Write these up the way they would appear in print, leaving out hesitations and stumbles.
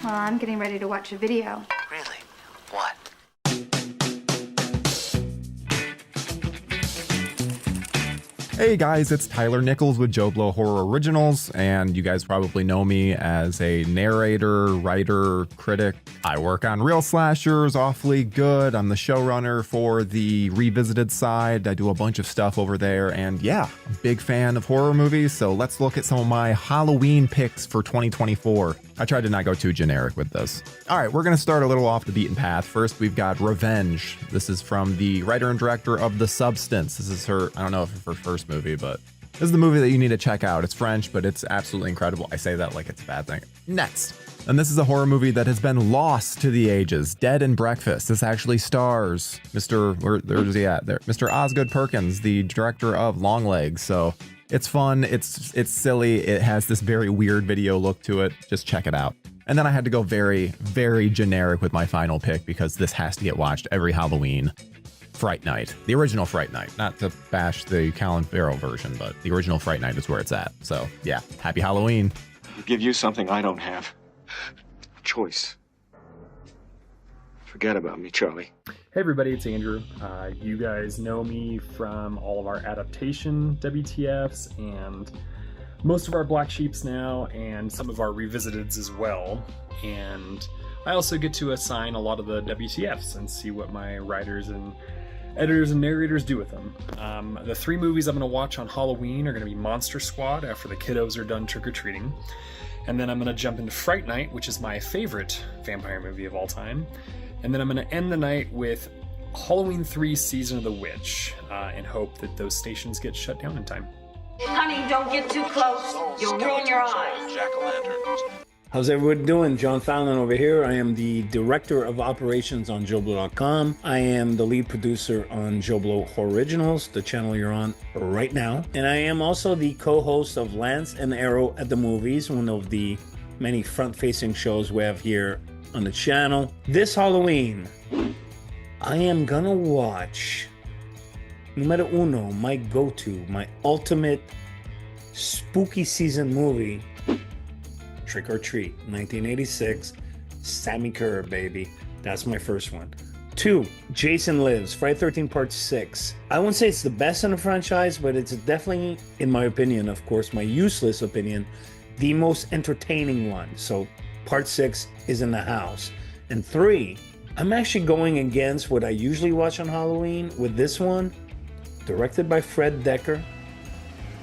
Well, I'm getting ready to watch a video. Really? What? Hey guys, it's Tyler Nichols with Joe Blow Horror Originals, and you guys probably know me as a narrator, writer, critic. I work on Real Slashers, Awfully Good. I'm the showrunner for the Revisited side. I do a bunch of stuff over there, and yeah, I'm a big fan of horror movies, so let's look at some of my Halloween picks for 2024. I tried to not go too generic with this. All right, we're going to start a little off the beaten path. First, we've got Revenge. This is from the writer and director of The Substance. This is her, I don't know if it's her first movie, but this is the movie that you need to check out. It's French, but it's absolutely incredible. I say that like it's a bad thing. Next. And this is a horror movie that has been lost to the ages. Dead and Breakfast. This actually stars where's he at there? Mr. Osgood Perkins, the director of Longlegs. So it's fun. It's silly. It has this very weird video look to it. Just check it out. And then I had to go very, very generic with my final pick because this has to get watched every Halloween. Fright Night. The original Fright Night. Not to bash the Colin Farrell version, but the original Fright Night is where it's at. So yeah, happy Halloween. I'll give you something I don't have. Choice. Forget about me, Charlie. Hey everybody, it's Andrew. You guys know me from all of our adaptation WTFs and most of our Black Sheeps now, and some of our Revisiteds as well. And I also get to assign a lot of the WTFs and see what my writers and editors and narrators do with them. The three movies I'm going to watch on Halloween are going to be Monster Squad after the kiddos are done trick-or-treating. And then I'm going to jump into Fright Night, which is my favorite vampire movie of all time. And then I'm going to end the night with Halloween 3 Season of the Witch, and hope that those stations get shut down in time. Honey, don't get too close. You'll ruin your eyes. Jack-o'-lantern. How's everyone doing? John Fallon over here. I am the director of operations on JoeBlow.com. I am the lead producer on Joe Blow Horror Originals, the channel you're on right now. And I am also the co-host of Lance and Arrow at the Movies, one of the many front-facing shows we have here on the channel. This Halloween, I am gonna watch numero uno, my go-to, my ultimate spooky season movie, Trick or Treat, 1986, Sammy Kerr, baby. That's my first one. 2, Jason Lives, Friday 13 Part 6. I wouldn't say it's the best in the franchise, but it's definitely, in my opinion, of course, my useless opinion, the most entertaining one. So Part 6 is in the house. And 3, I'm actually going against what I usually watch on Halloween with this one. Directed by Fred Decker.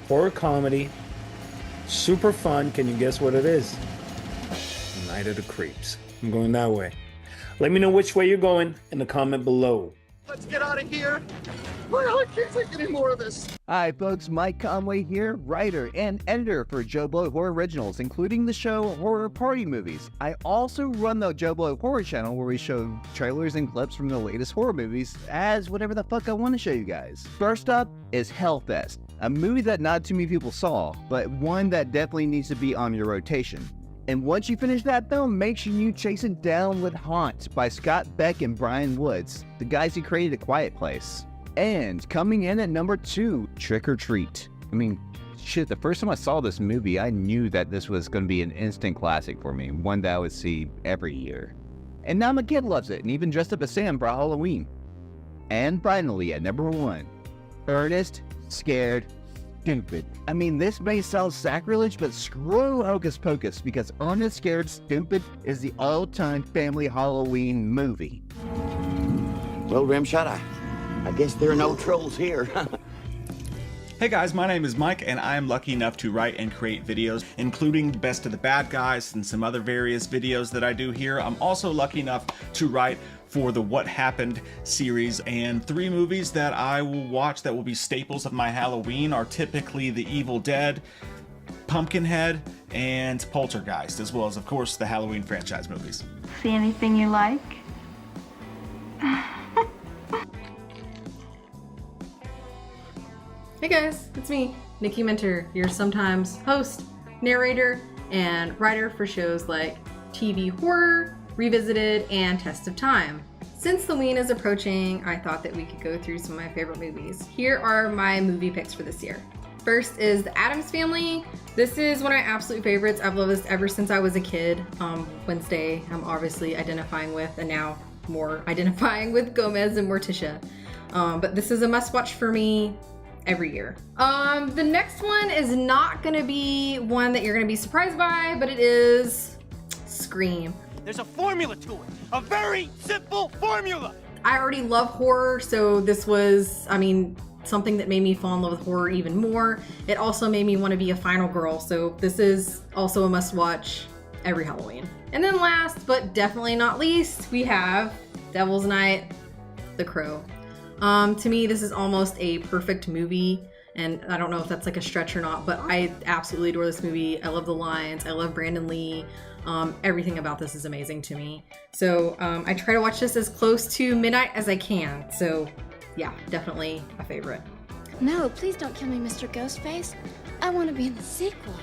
Horror comedy. Super fun. Can you guess what it is? Night of the Creeps. I'm going that way. Let me know which way you're going in the comment below. Let's get out of here. I can't take any more of this. Hi folks, Mike Conway here, writer and editor for Joe Blow Horror Originals, including the show Horror Party Movies. I also run the Joe Blow Horror channel where we show trailers and clips from the latest horror movies as whatever the fuck I want to show you guys. First up is Hellfest, a movie that not too many people saw, but one that definitely needs to be on your rotation. And once you finish that film, make sure you chase it down with Haunt by Scott Beck and Brian Woods, the guys who created A Quiet Place. And coming in at number 2, Trick or Treat. I mean, shit, the first time I saw this movie, I knew that this was going to be an instant classic for me, one that I would see every year. And now my kid loves it, and even dressed up as Sam for Halloween. And finally, at number 1, Ernest Scared Stupid. I mean, this may sound sacrilege, but screw Hocus Pocus, because Ernest Scared Stupid is the all-time family Halloween movie. Well, Rimshot, I guess there are no trolls here. Hey guys, my name is Mike, and I am lucky enough to write and create videos, including the Best of the Bad Guys and some other various videos that I do here. I'm also lucky enough to write for the What Happened series, and 3 movies that I will watch that will be staples of my Halloween are typically The Evil Dead, Pumpkinhead, and Poltergeist, as well as, of course, the Halloween franchise movies. See anything you like? Hey guys, it's me, Nikki Minter, your sometimes host, narrator, and writer for shows like TV Horror, Revisited, and Test of Time. Since Halloween is approaching, I thought that we could go through some of my favorite movies. Here are my movie picks for this year. First is the Addams Family. This is one of my absolute favorites. I've loved this ever since I was a kid. Wednesday, I'm obviously identifying with, and now more identifying with Gomez and Morticia. But this is a must watch for me every year. The next one is not gonna be one that you're gonna be surprised by, but it is Scream. There's a formula to it. A very simple formula. I already love horror, so this was, something that made me fall in love with horror even more. It also made me want to be a final girl, so this is also a must watch every Halloween. And then last, but definitely not least, we have Devil's Night, The Crow. To me, this is almost a perfect movie, and I don't know if that's like a stretch or not, but I absolutely adore this movie. I love the lines, I love Brandon Lee. Everything about this is amazing to me. So I try to watch this as close to midnight as I can. So yeah, definitely a favorite. No, please don't kill me, Mr. Ghostface. I want to be in the sequel.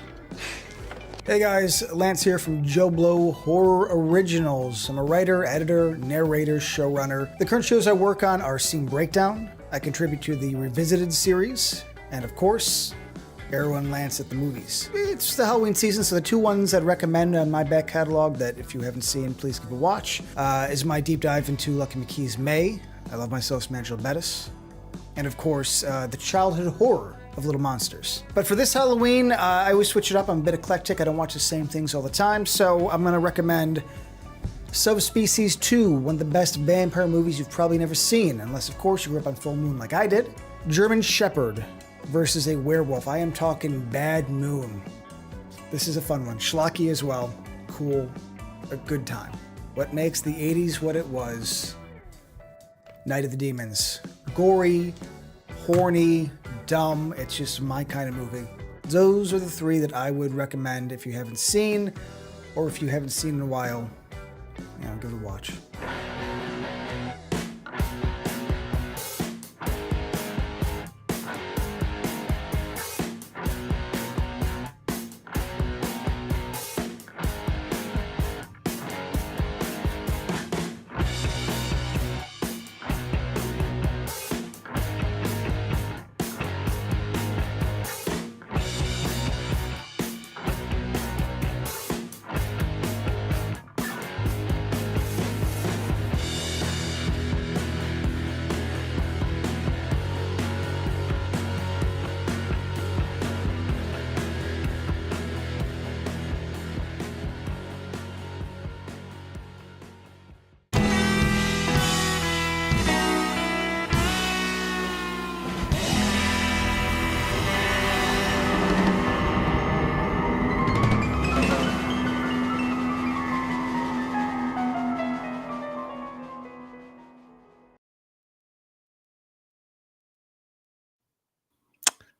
Hey guys, Lance here from Joe Blow Horror Originals. I'm a writer, editor, narrator, showrunner. The current shows I work on are Scene Breakdown. I contribute to the Revisited series, and of course, Arrow and Lance at the Movies. It's the Halloween season, so the two ones I'd recommend on my back catalog that if you haven't seen, please give a watch, is my deep dive into Lucky McKee's May. I Love Myself, Angela Bettis. And of course, the childhood horror of Little Monsters. But for this Halloween, I always switch it up. I'm a bit eclectic. I don't watch the same things all the time, so I'm gonna recommend Subspecies 2, one of the best vampire movies you've probably never seen, unless of course you grew up on Full Moon like I did. German Shepherd versus a werewolf. I am talking Bad Moon. This is a fun one. Schlocky as well. Cool. A good time. What makes the 80s what it was? Night of the Demons. Gory, horny, dumb. It's just my kind of movie. Those are the three that I would recommend if you haven't seen, or if you haven't seen in a while, give it a watch.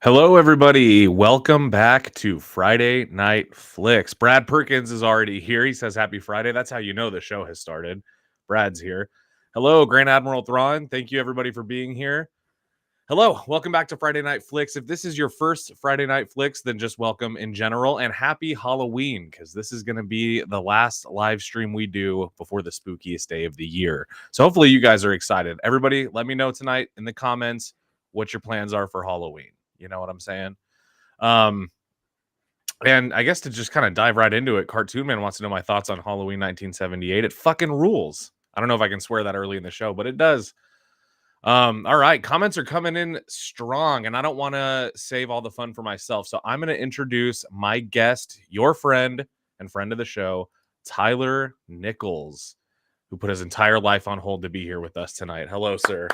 Hello, everybody. Welcome back to Friday Night Flicks. Brad Perkins is already here. He says happy Friday. That's how you know the show has started. Brad's here. Hello, Grand Admiral Thrawn. Thank you, everybody, for being here. Hello. Welcome back to Friday Night Flicks. If this is your first Friday Night Flicks, then just welcome in general, and happy Halloween, because this is going to be the last live stream we do before the spookiest day of the year. So hopefully you guys are excited. Everybody, let me know tonight in the comments what your plans are for Halloween. You know what I'm saying? And I guess to just kind of dive right into it, Cartoon Man wants to know my thoughts on Halloween 1978. It fucking rules. I don't know if I can swear that early in the show, but it does. All right, comments are coming in strong, and I don't want to save all the fun for myself. So I'm going to introduce my guest, your friend and friend of the show, Tyler Nichols, who put his entire life on hold to be here with us tonight. Hello, sir.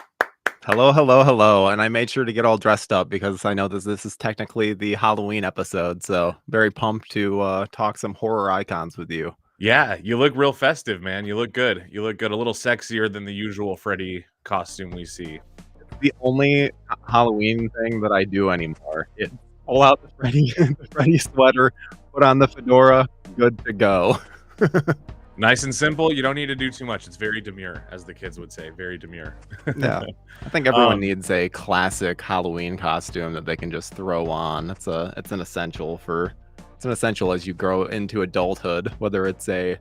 Hello, hello, hello. And I made sure to get all dressed up because I know this is technically the Halloween episode. So very pumped to talk some horror icons with you. Yeah, you look real festive, man. You look good. You look good. A little sexier than the usual Freddy costume we see. It's the only Halloween thing that I do anymore. Pull out the Freddy sweater, put on the fedora, good to go. Nice and simple. You don't need to do too much. It's very demure, as the kids would say. Very demure. Yeah. I think everyone needs a classic Halloween costume that they can just throw on. It's an essential as you grow into adulthood, whether it's a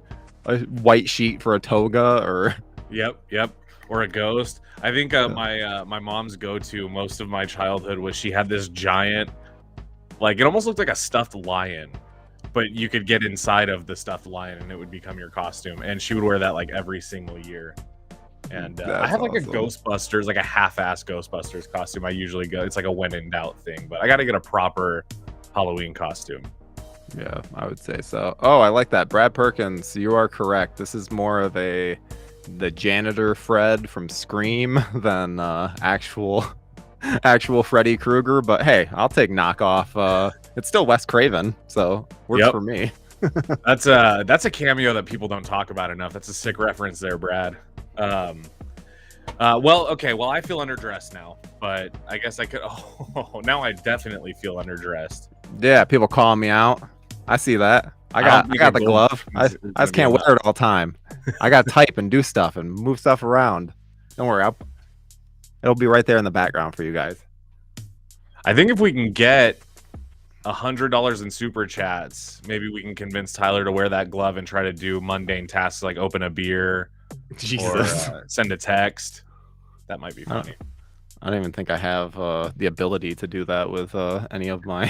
white sheet for a toga or Yep. Or a ghost. I think my mom's go-to most of my childhood was she had this giant Like, it almost looked like a stuffed lion, but you could get inside of the stuffed lion and it would become your costume. And she would wear that like every single year. And I have like awesome. a Ghostbusters, like a half-ass Ghostbusters costume. I usually go, it's like a when in doubt thing, but I got to get a proper Halloween costume. Yeah, I would say so. Oh, I like that. Brad Perkins, you are correct. This is more of the janitor Fred from Scream than actual Freddy Krueger. But hey, I'll take knockoff. It's still Wes Craven, so works for me. That's a cameo that people don't talk about enough. That's a sick reference there, Brad. Well, okay. Well, I feel underdressed now, but I guess I could. Oh, now I definitely feel underdressed. Yeah, people calling me out. I see that. I got the glove. I just can't wear it all the time. I got to type and do stuff and move stuff around. Don't worry, it'll be right there in the background for you guys. I think if we can get $100 in super chats, maybe we can convince Tyler to wear that glove and try to do mundane tasks like open a beer, Jesus, or send a text. That might be funny. I don't even think I have the ability to do that with any of my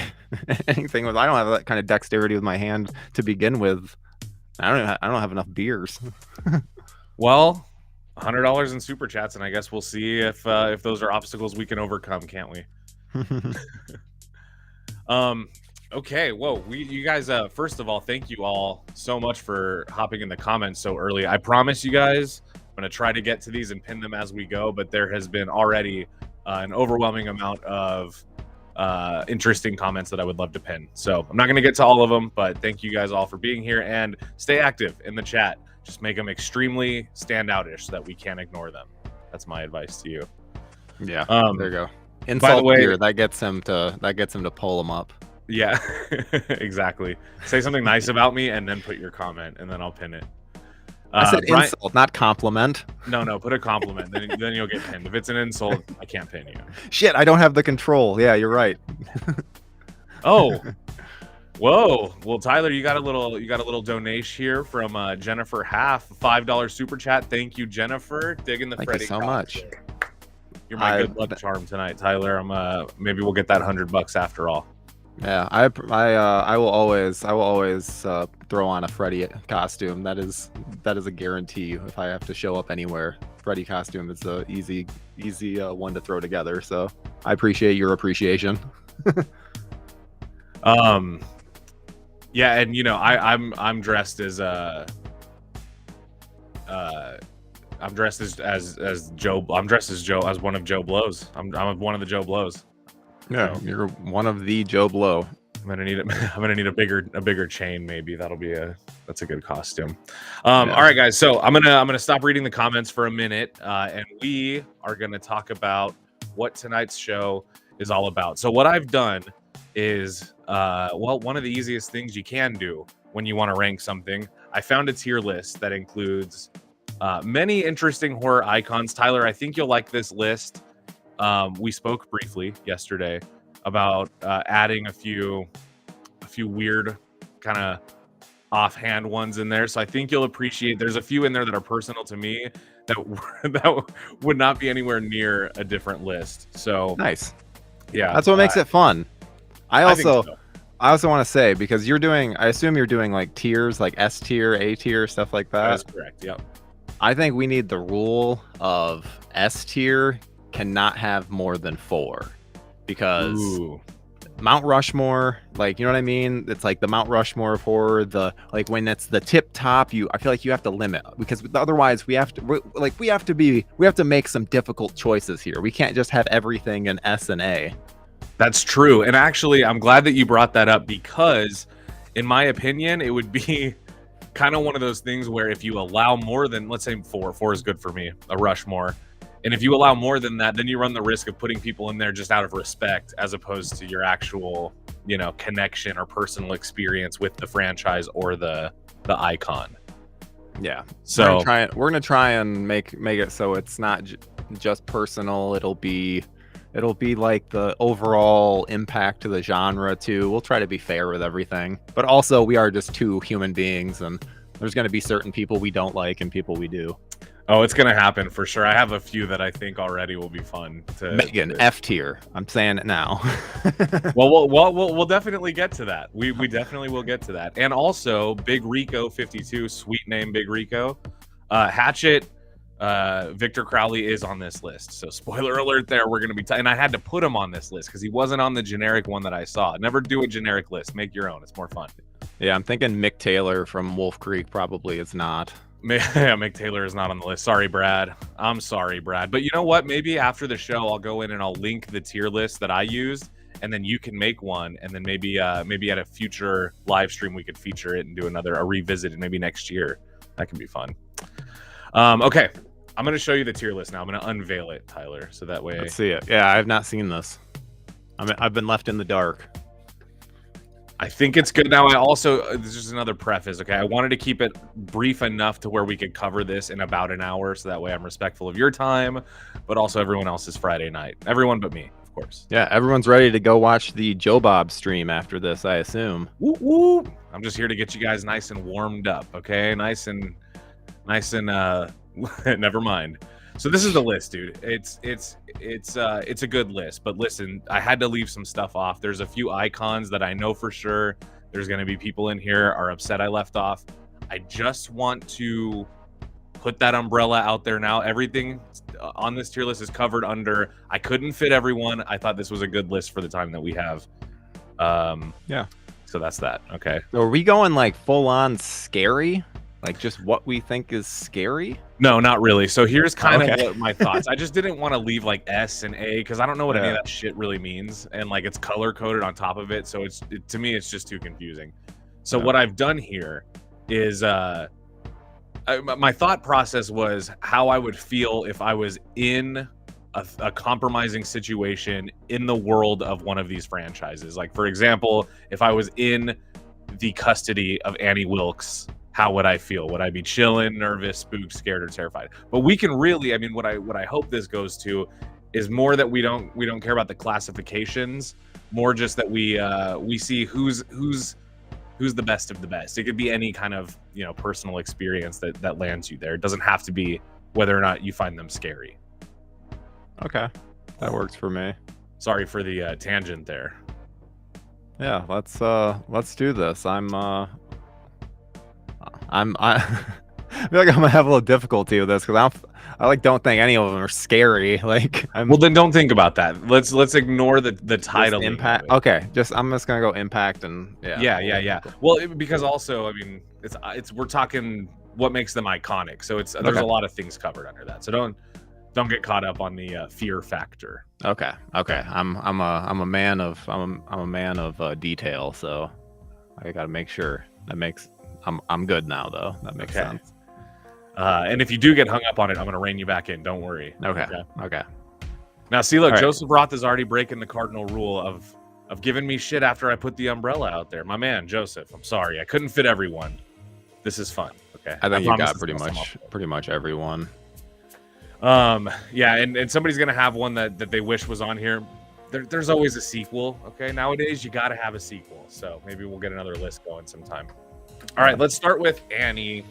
anything. I don't have that kind of dexterity with my hand to begin with. I don't have enough beers. Well, $100 in super chats, and I guess we'll see if those are obstacles we can overcome, can't we? Okay, whoa, you guys, first of all, thank you all so much for hopping in the comments so early. I promise you guys, I'm going to try to get to these and pin them as we go, but there has been already an overwhelming amount of interesting comments that I would love to pin. So I'm not going to get to all of them, but thank you guys all for being here, and stay active in the chat. Just make them extremely standoutish so that we can't ignore them. That's my advice to you. Yeah, there you go. By the Insult way, beer, that gets him to pull them up. Yeah, exactly. Say something nice about me and then put your comment, and then I'll pin it. I said insult, not compliment. No, put a compliment. then you'll get pinned. If it's an insult, I can't pin you. Shit, I don't have the control. Yeah, you're right. Oh, whoa. Well, Tyler, you got a little donation here from Jennifer Half, $5 super chat. Thank you, Jennifer. Digging the Freddy. Thank you so much. You're my good luck charm tonight, Tyler. Maybe we'll get that $100 after all. Yeah, I will always throw on a Freddy costume. That is a guarantee. If I have to show up anywhere, Freddy costume is a easy one to throw together. So I appreciate your appreciation. Yeah, and I'm dressed as I'm dressed as Joe. I'm dressed as Joe, as one of Joe Blow's. I'm one of the Joe Blow's. Yeah, so you're one of the Joe Blow. I'm gonna need a bigger chain. Maybe that's a good costume. All right, guys. So I'm gonna stop reading the comments for a minute, and we are gonna talk about what tonight's show is all about. So what I've done is, one of the easiest things you can do when you want to rank something. I found a tier list that includes many interesting horror icons. Tyler, I think you'll like this list. We spoke briefly yesterday about adding a few weird kind of offhand ones in there. So I think you'll appreciate. There's a few in there that are personal to me that would not be anywhere near a different list. So nice. Yeah, that's what makes it fun. I also think want to say, because I assume you're doing like tiers, like S tier, A tier, stuff like that. That is correct. Yep. I think we need the rule of S tier cannot have more than 4, because Mount Rushmore, like, you know what I mean? It's like the Mount Rushmore of horror. When it's the tip top, I feel like you have to limit, because otherwise we have to make some difficult choices here. We can't just have everything in S and A. That's true. And actually, I'm glad that you brought that up, because in my opinion, it would be kind of one of those things where if you allow more than, let's say 4 is good for me, a Rushmore. And if you allow more than that, then you run the risk of putting people in there just out of respect, as opposed to your actual, connection or personal experience with the franchise or the icon. Yeah. So we're gonna try and make it so it's not just personal. It'll be like the overall impact to the genre too. We'll try to be fair with everything, but also we are just 2 human beings, and there's going to be certain people we don't like and people we do. Oh, it's gonna happen for sure. I have a few that I think already will be fun. Megan, F tier. I'm saying it now. Well, we'll definitely get to that. We definitely will get to that. And also, Big Rico 52, sweet name, Big Rico. Hatchet, Victor Crowley is on this list. So spoiler alert there. We're gonna be and I had to put him on this list because he wasn't on the generic one that I saw. Never do a generic list. Make your own. It's more fun. Yeah, I'm thinking Mick Taylor from Wolf Creek probably is not. Yeah, Mick Taylor is not on the list. Sorry, Brad. I'm sorry, Brad. But you know what? Maybe after the show, I'll go in and I'll link the tier list that I used, and then you can make one, and then maybe at a future live stream we could feature it and do a revisit, maybe next year. That could be fun. Okay, I'm gonna show you the tier list now. I'm gonna unveil it, Tyler, so that way. Let's see it. Yeah, I have not seen this. I've been left in the dark. I think it's good. Now, I also, this is another preface, okay? I wanted to keep it brief enough to where we could cover this in about an hour, so that way I'm respectful of your time, but also everyone else's Friday night. Everyone but me, of course. Yeah, everyone's ready to go watch the Joe Bob stream after this, I assume. Whoop, whoop. I'm just here to get you guys nice and warmed up, okay? Nice and never mind. So this is the list, dude. It's a good list, but listen, I had to leave some stuff off. There's a few icons that I know for sure there's going to be people in here are upset I left off. I just want to put that umbrella out there now. Everything on this tier list is covered under I couldn't fit everyone. I thought this was a good list for the time that we have. Yeah. So that's that. Okay. So are we going like full on scary? Like just what we think is scary? No, not really. So here's kind of what my thoughts. I just didn't want to leave like S and A because I don't know what any of that shit really means, and like it's color coded on top of it. So to me it's just too confusing. So what I've done here is my thought process was how I would feel if I was in a compromising situation in the world of one of these franchises. Like for example, if I was in the custody of Annie Wilkes, how would I feel? Would I be chilling, nervous, spooked, scared, or terrified? But we can really, I mean, what I hope this goes to is more that we don't care about the classifications, more just that we see who's the best of the best. It could be any kind of, personal experience that lands you there. It doesn't have to be whether or not you find them scary. Okay, that works for me. Sorry for the tangent there. Yeah, let's do this. I feel like I'm gonna have a little difficulty with this because I don't think any of them are scary. Like, well, then don't think about that. Let's ignore the title. Impact. Okay, I'm just gonna go impact and yeah. Well, because also, I mean, we're talking what makes them iconic. So there's a lot of things covered under that. So don't get caught up on the fear factor. Okay. I'm a man of detail. So I gotta make sure I'm good now, though. That makes sense. And if you do get hung up on it, I'm going to rein you back in. Don't worry. Okay. Now, see, look, Joseph Roth is already breaking the cardinal rule of giving me shit after I put the umbrella out there. My man, Joseph, I'm sorry. I couldn't fit everyone. This is fun. Okay. I think you got pretty much everyone. Yeah, and somebody's going to have one that they wish was on here. There's always a sequel. Okay. Nowadays, you got to have a sequel. So maybe we'll get another list going sometime. All right, let's start with Annie.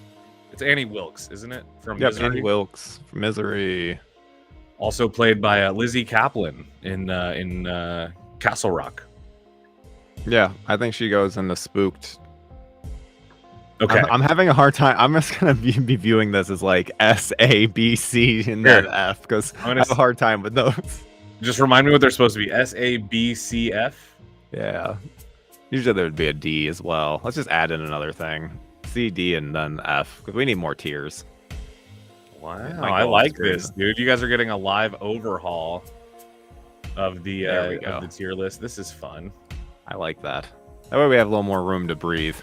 It's Annie Wilkes, isn't it? From Misery? Annie Wilkes from Misery. Also played by Lizzie Kaplan in Castle Rock. Yeah, I think she goes in the spooked. Okay. I'm having a hard time. I'm just gonna be viewing this as like S, A, B, C, and then F because I have a hard time with those. Just remind me what they're supposed to be. S, A, B, C, F. Yeah. Usually there would be a D as well. Let's just add in another thing. C, D, and then F, because we need more tiers. Wow, I like this, dude. You guys are getting a live overhaul of the tier list. This is fun. I like that. That way we have a little more room to breathe.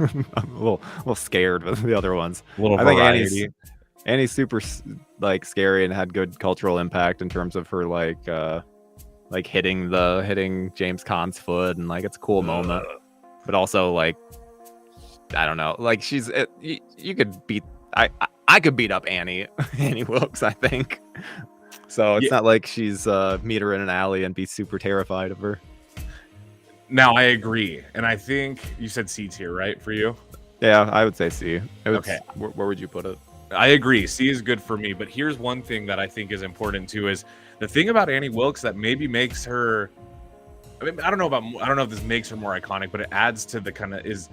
I'm a little scared with the other ones. A little variety. Annie's super like scary and had good cultural impact in terms of her like hitting James Caan's foot, and like it's a cool moment. But also like I don't know, like you could beat I could beat up Annie Wilkes, I think. So it's not like she's meet her in an alley and be super terrified of her. Now I agree, and I think you said C tier, right, for you? Yeah, I would say C. Okay. Where would you put it? I agree. C is good for me. But here's one thing that I think is important too: is the thing about Annie Wilkes that maybe makes her. I mean, I don't know if this makes her more iconic, but it adds to the kind of is.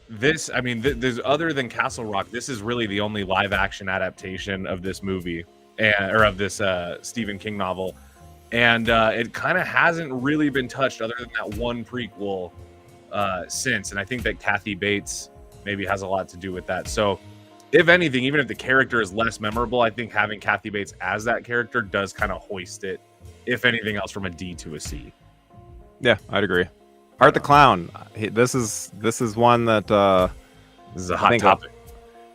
This, I mean, there's other than Castle Rock. This is really the only live action adaptation of this movie, or of this Stephen King novel, and it kind of hasn't really been touched other than that one prequel since. And I think that Kathy Bates maybe has a lot to do with that. So, if anything, even if the character is less memorable, I think having Kathy Bates as that character does kind of hoist it, if anything else, from a D to a C. Yeah, I'd agree. Art the Clown. This is one that this is a hot topic.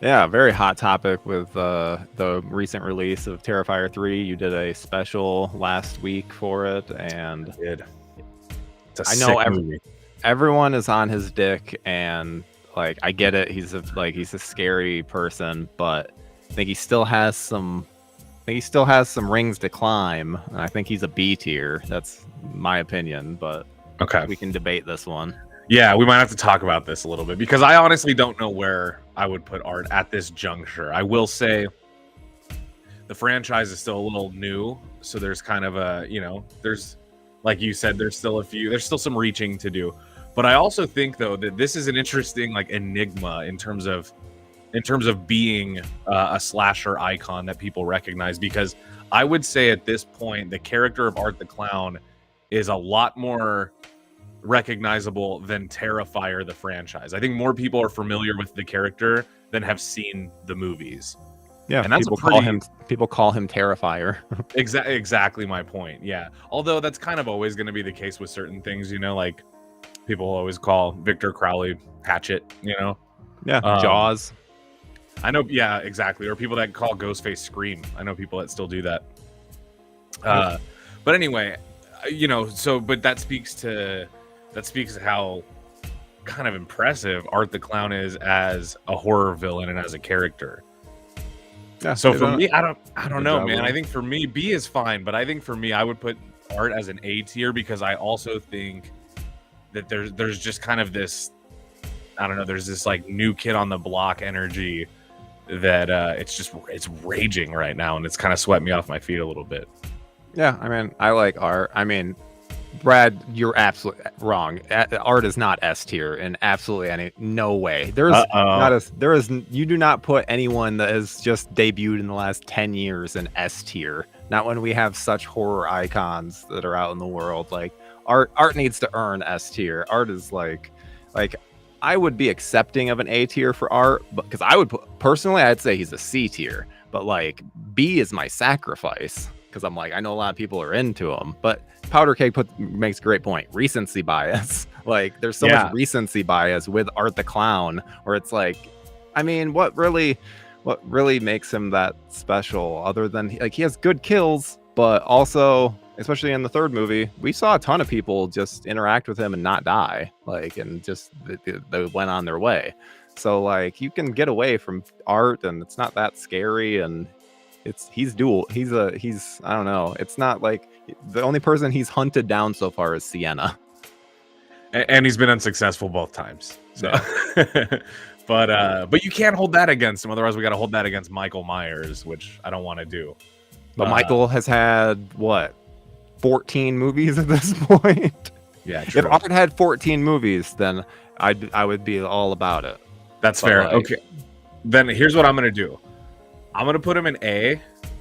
Yeah, very hot topic with the recent release of Terrifier 3. You did a special last week for it, and I did. I know everyone is on his dick, and like I get it. He's a scary person, but I think he still has some. Rings to climb. And I think he's a B tier. That's my opinion, but. Okay. We can debate this one. Yeah, we might have to talk about this a little bit because I honestly don't know where I would put Art at this juncture. I will say the franchise is still a little new, so there's kind of a, there's, like you said, there's still some reaching to do. But I also think though that this is an interesting like enigma in terms of being a slasher icon that people recognize, because I would say at this point the character of Art the Clown is a lot more recognizable than Terrifier the franchise. I think more people are familiar with the character than have seen the movies. Yeah, and that's people call him Terrifier. Exactly my point. Yeah, although that's kind of always going to be the case with certain things, like people always call Victor Crowley Hatchet. Yeah, Jaws. I know. Yeah, exactly. Or people that call Ghostface Scream. I know people that still do that. But anyway. But that speaks to how kind of impressive Art the Clown is as a horror villain and as a character. Yeah. So for me, I don't know, man. I think for me, B is fine, but I think for me, I would put Art as an A tier because I also think that there's just kind of this, I don't know, there's this like new kid on the block energy that it's raging right now, and it's kind of swept me off my feet a little bit. Yeah, I mean, I like Art. I mean, Brad, you're absolutely wrong. Art is not S tier in absolutely no way. You do not put anyone that has just debuted in the last 10 years in S tier. Not when we have such horror icons that are out in the world. Like Art needs to earn S tier. Art is like I would be accepting of an A tier for Art, but because I'd say he's a C tier, but like B is my sacrifice. Because I'm like, I know a lot of people are into him, but Powder Keg makes a great point. Recency bias. Like, there's so much recency bias with Art the Clown, where it's like, I mean, what really makes him that special? Other than he has good kills, but also, especially in the third movie, we saw a ton of people just interact with him and not die, and just they went on their way. So like, you can get away from Art, and it's not that scary, and he's dual. He's I don't know. It's not like the only person he's hunted down so far is Sienna, and he's been unsuccessful both times. So, but you can't hold that against him. Otherwise, we got to hold that against Michael Myers, which I don't want to do. But Michael has had 14 movies at this point. Yeah, true. If Art had 14 movies, then I would be all about it. That's fair. Okay, then here's what I'm gonna do. I'm going to put him in A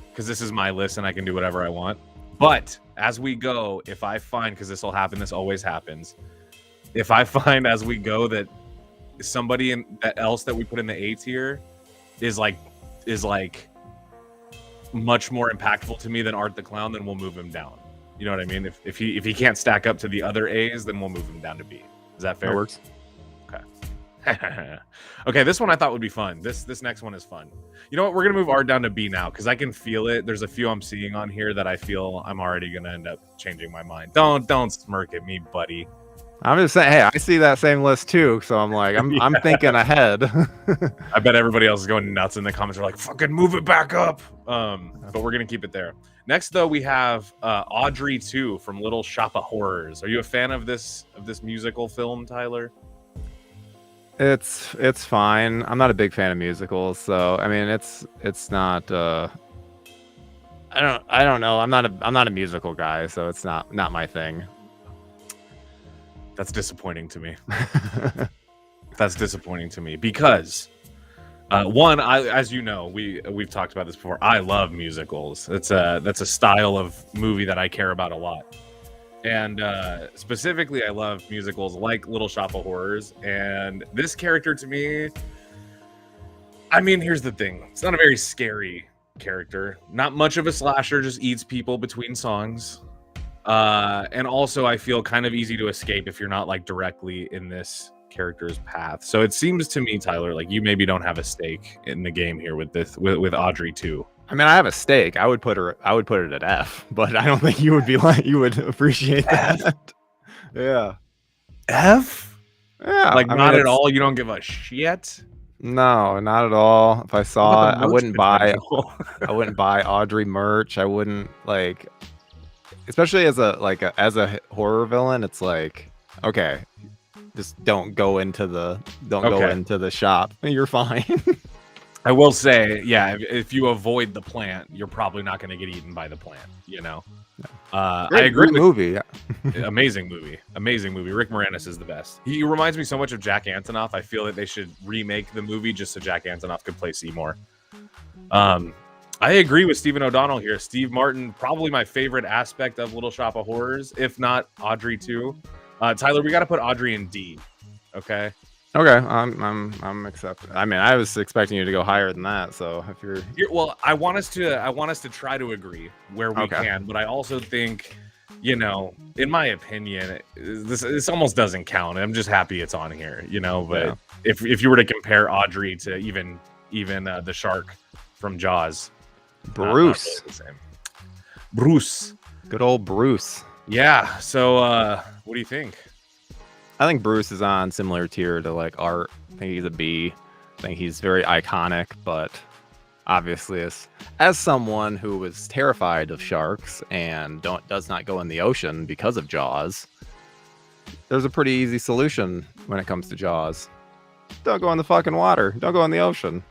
because this is my list and I can do whatever I want. But as we go, if I find, because this will happen, this always happens. If I find as we go that somebody else that we put in the A tier is like much more impactful to me than Art the Clown, then we'll move him down. You know what I mean? If he can't stack up to the other A's, then we'll move him down to B. Is that fair? That works. Okay. Okay, this one I thought would be fun. This next one is fun. You know what? We're gonna move Art down to B now because I can feel it. There's a few I'm seeing on here that I feel I'm already gonna end up changing my mind. Don't smirk at me, buddy. I'm just saying, hey, I see that same list too, so I'm like, I'm thinking ahead. I bet everybody else is going nuts in the comments. Are like, fucking move it back up. But we're gonna keep it there. Next, though, we have Audrey 2 from Little Shop of Horrors. Are you a fan of this musical film, Tyler? It's fine. I'm not a big fan of musicals, so I mean it's not I don't know. I'm not a musical guy, so it's not my thing. That's disappointing to me. That's disappointing to me because one, as you know, we've talked about this before. I love musicals. That's a style of movie that I care about a lot. And specifically, I love musicals like Little Shop of Horrors. And this character to me, I mean, here's the thing. It's not a very scary character. Not much of a slasher, just eats people between songs. And also, I feel kind of easy to escape if you're not like directly in this character's path. So it seems to me, Tyler, like you maybe don't have a stake in the game here with this with Audrey too. I mean, I have a stake. I would put it at F, but I don't think you would would appreciate that. Yeah. F? Yeah. Like not at all. You don't give a shit. No, not at all. If I saw it, I wouldn't buy Audrey merch. I wouldn't like, especially as a horror villain. It's like, okay, just don't go into the shop. You're fine. I will say, yeah, if you avoid the plant, you're probably not going to get eaten by the plant, you know? I agree. Great movie. Amazing movie. Rick Moranis is the best. He reminds me so much of Jack Antonoff. I feel that they should remake the movie just so Jack Antonoff could play Seymour. I agree with Stephen O'Donnell here. Steve Martin, probably my favorite aspect of Little Shop of Horrors, if not Audrey too. Tyler, we got to put Audrey in D. Okay. Okay, I'm accepting. I mean, I was expecting you to go higher than that. So if you're well, I want us to try to agree where we can, but I also think, you know, in my opinion, this almost doesn't count. I'm just happy it's on here, you know. But if you were to compare Audrey to even the shark from Jaws, Bruce, Bruce, good old Bruce. Yeah. So what do you think? I think Bruce is on similar tier to like Art. I think he's a B. I think he's very iconic, but obviously as someone who was terrified of sharks and does not go in the ocean because of Jaws, there's a pretty easy solution when it comes to Jaws. Don't go in the fucking water. Don't go in the ocean.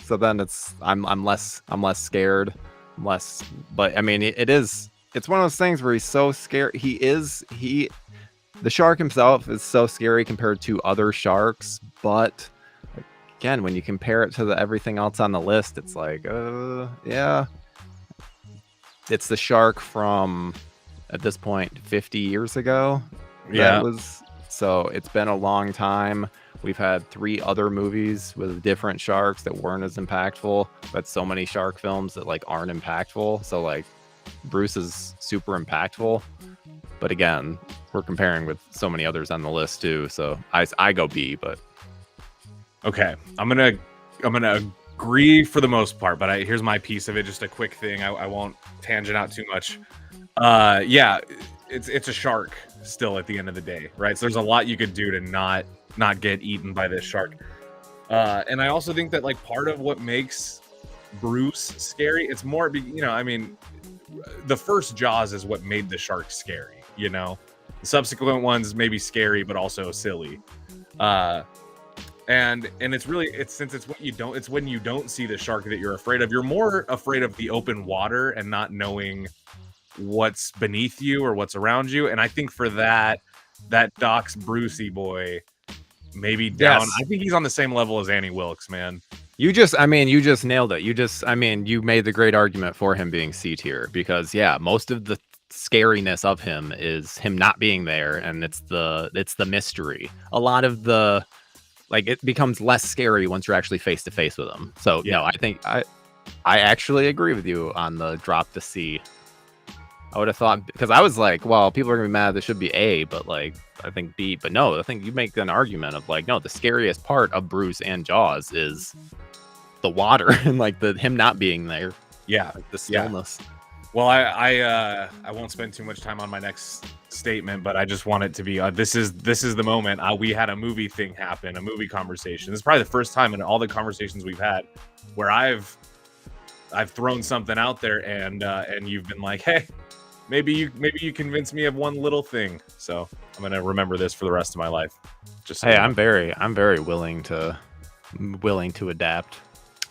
So then I'm less scared. But I mean it's one of those things where he's so scared. The shark himself is so scary compared to other sharks, but again, when you compare it to everything else on the list, it's like, yeah. It's the shark from, at this point, 50 years ago. Yeah. So it's been a long time. We've had 3 other movies with different sharks that weren't as impactful, but so many shark films that like aren't impactful. So like Bruce is super impactful. But again, we're comparing with so many others on the list too. So I go B, but okay, I'm gonna agree for the most part. But here's my piece of it. Just a quick thing. I won't tangent out too much. Yeah, it's a shark still at the end of the day, right? So there's a lot you could do to not get eaten by this shark. And I also think that like part of what makes Bruce scary, it's more, you know, I mean, the first Jaws is what made the shark scary. You know, the subsequent ones may be scary, but also silly. And it's when you don't see the shark that you're afraid of. You're more afraid of the open water and not knowing what's beneath you or what's around you. And I think for that docks Brucey boy maybe down. Yes. I think he's on the same level as Annie Wilkes, man. You just nailed it. You made the great argument for him being C tier because most of the scariness of him is him not being there, and it's the mystery. A lot of the it becomes less scary once you're actually face to face with him. So no, I think I actually agree with you on the drop to C. I would have thought, because I was like, well, people are gonna be mad, this should be A, but like I think B. But no, I think you make an argument of like, no, the scariest part of Bruce and Jaws is the water and like him not being there. Yeah, like the stillness. Yeah. Well, I won't spend too much time on my next statement, but I just want it to be this is the moment. We had a movie thing happen, a movie conversation. This is probably the first time in all the conversations we've had where I've thrown something out there and you've been like, hey, maybe you convince me of one little thing. So gonna remember this for the rest of my life. Just so Hey, you know. I'm very willing to adapt.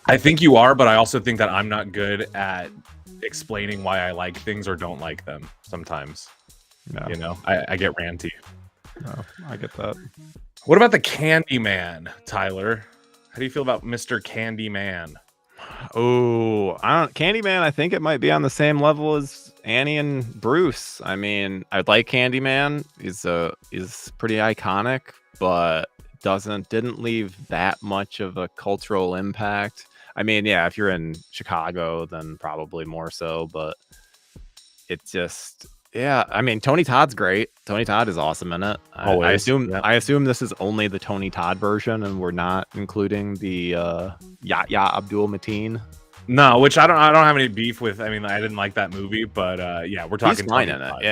I think you are, but I also think that I'm not good at explaining why I like things or don't like them sometimes. No. You know, I get ranty. No, I get that. What about the Candyman, Tyler? How do you feel about Mr. Candyman? Oh, Candyman, I think it might be on the same level as Annie and Bruce. I mean, I like Candyman. Is pretty iconic, but didn't leave that much of a cultural impact. I mean, yeah, if you're in Chicago, then probably more so, but it just, yeah. I mean, Tony Todd's great. Tony Todd is awesome in it. I assume this is only the Tony Todd version, and we're not including the Yahya Abdul Mateen. No, which I don't have any beef with. I mean, I didn't like that movie, but yeah, we're talking He's fine Tony in it. Todd.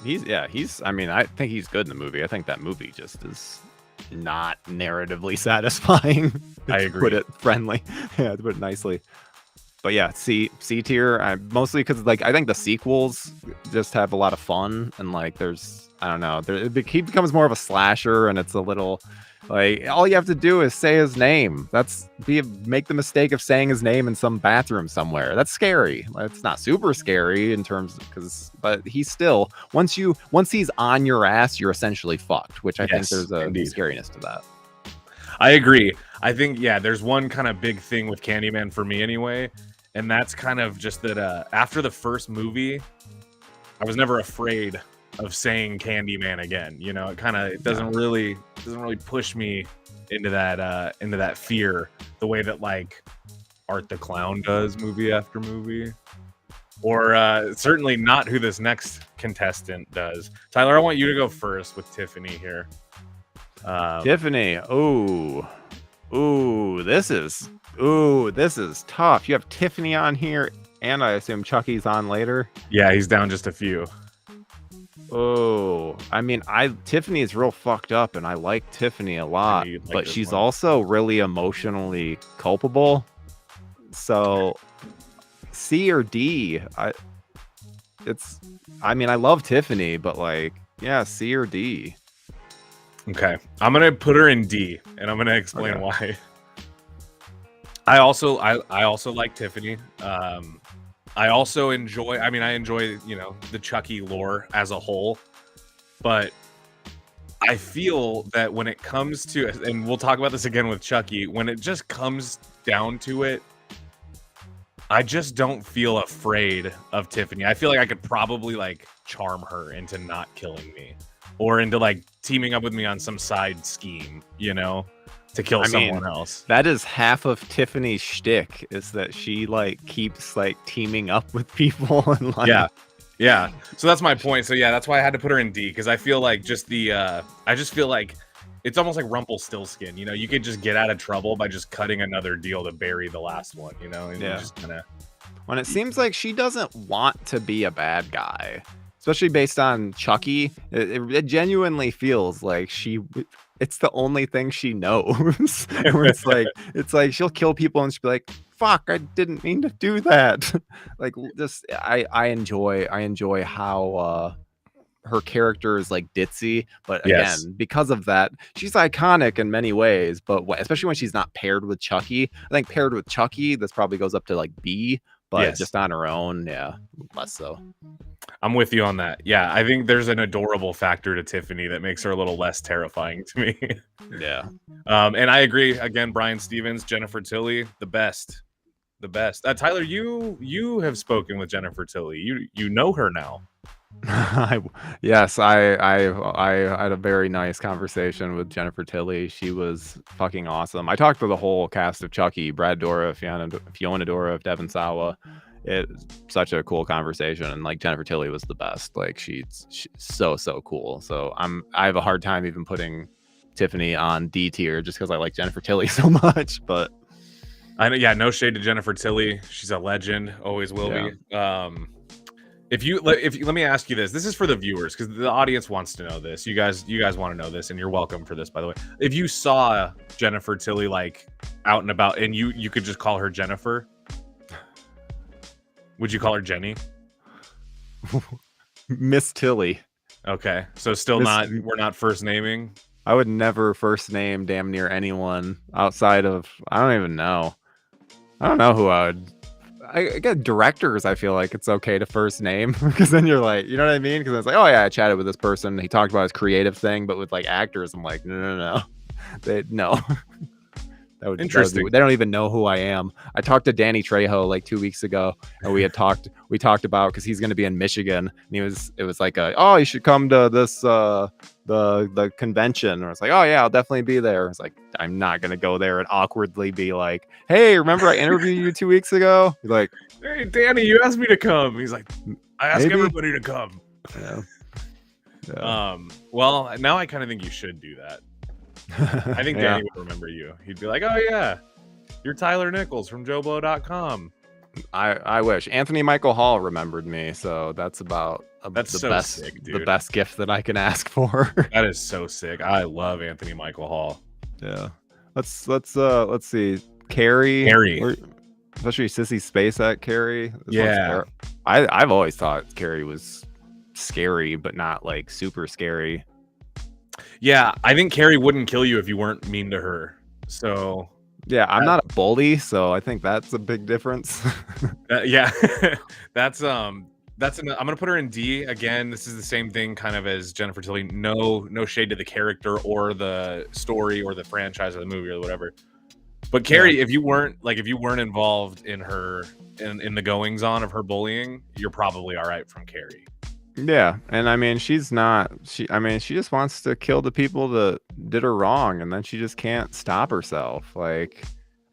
Yeah, he's. I mean, I think he's good in the movie. I think that movie just is not narratively satisfying. I to agree. Put it friendly. Yeah, to put it nicely. But yeah, C tier. Mostly because like I think the sequels just have a lot of fun, and like there's, I don't know, he becomes more of a slasher, and it's a little like all you have to do is say his name. Make the mistake of saying his name in some bathroom somewhere. That's scary. It's not super scary in terms but he's still once he's on your ass, you're essentially fucked. Which I think there's a scariness to that. I agree. I think, yeah, there's one kind of big thing with Candyman for me anyway, and that's kind of just that after the first movie, I was never afraid of saying Candyman again. You know, it doesn't really push me into that fear the way that like Art the Clown does movie after movie, or certainly not who this next contestant does. Tyler, I want you to go first with Tiffany here. Tiffany. This is tough. You have Tiffany on here, and I assume Chucky's on later. Yeah, he's down just a few. Oh, I mean, Tiffany is real fucked up, and I like Tiffany a lot, but she's one. also really emotionally culpable. So, C or D? I love Tiffany, but like, yeah, C or D. Okay, I'm gonna put her in D, and I'm gonna explain why. I also like Tiffany. I also enjoy. I enjoy the Chucky lore as a whole, but I feel that when it comes to, and we'll talk about this again with Chucky, when it just comes down to it, I just don't feel afraid of Tiffany. I feel like I could probably like charm her into not killing me, or into like teaming up with me on some side scheme, to kill someone else. That is half of Tiffany's shtick, is that she like keeps like teaming up with people and like yeah. So that's my point. So yeah, that's why I had to put her in D, because I feel like I just feel like it's almost like Rumpelstiltskin. You could just get out of trouble by just cutting another deal to bury the last one. And you just kind of. When it seems like she doesn't want to be a bad guy, especially based on Chucky, it genuinely feels like it's the only thing she knows. Where it's like she'll kill people and she'll be like, fuck, I didn't mean to do that. Like, just I enjoy how her character is like ditzy, but again, because of that, she's iconic in many ways, but especially when she's not paired with Chucky. I think paired with Chucky, this probably goes up to like B, but just on her own, less so. I'm with you on that. Yeah, I think there's an adorable factor to Tiffany that makes her a little less terrifying to me. Yeah. And I agree. Again, Brian Stevens, Jennifer Tilly, the best. Tyler, you have spoken with Jennifer Tilly. You know her now. Yes, I had a very nice conversation with Jennifer Tilly. She was fucking awesome. I talked to the whole cast of Chucky, Brad Dourif, Fiona Dourif, Devin Sawa. It's such a cool conversation, and like Jennifer Tilly was the best. Like she's so cool. So I have a hard time even putting Tiffany on D tier just because I like Jennifer Tilly so much. But I know, no shade to Jennifer Tilly. She's a legend, always will be. If you let me ask you this. This is for the viewers because the audience wants to know this. You guys want to know this, and you're welcome for this, by the way. If you saw Jennifer Tilly like out and about, and you could just call her Jennifer, would you call her Jenny? Miss Tilly. Okay, so still we're not first naming. I would never first name damn near anyone outside of, I don't even know. I don't know who I would. I get directors. I feel like it's okay to first name because then you're like, you know what I mean? Because it's like, oh yeah, I chatted with this person. He talked about his creative thing, but with like actors, I'm like, no. No. That would Interesting. They don't even know who I am. I talked to Danny Trejo like 2 weeks ago, and we talked about because he's going to be in Michigan, and it was like oh, you should come to this the convention, and I was like, oh yeah, I'll definitely be there. It's like, I'm not going to go there and awkwardly be like, hey, remember I interviewed you 2 weeks ago? He's like, hey Danny, you asked me to come. He's like, I ask maybe? everybody to come. Yeah. Well, now I kind of think you should do that. I think Danny would remember you. He'd be like, oh yeah, you're Tyler Nichols from JoBlo.com. I wish. Anthony Michael Hall remembered me, so that's about the best gift that I can ask for. That is so sick. I love Anthony Michael Hall. Yeah. Let's see. Carrie. Especially Sissy Spacek Carrie. Yeah. I've always thought Carrie was scary, but not like super scary. Yeah, I think Carrie wouldn't kill you if you weren't mean to her. So yeah, I'm not a bully, so I think that's a big difference. Yeah, I'm gonna put her in D again. This is the same thing kind of as Jennifer Tilly. No shade to the character or the story or the franchise or the movie or whatever. But Carrie, if you weren't involved in her in the goings on of her bullying, you're probably all right from Carrie. Yeah, and I mean, she just wants to kill the people that did her wrong, and then she just can't stop herself. Like,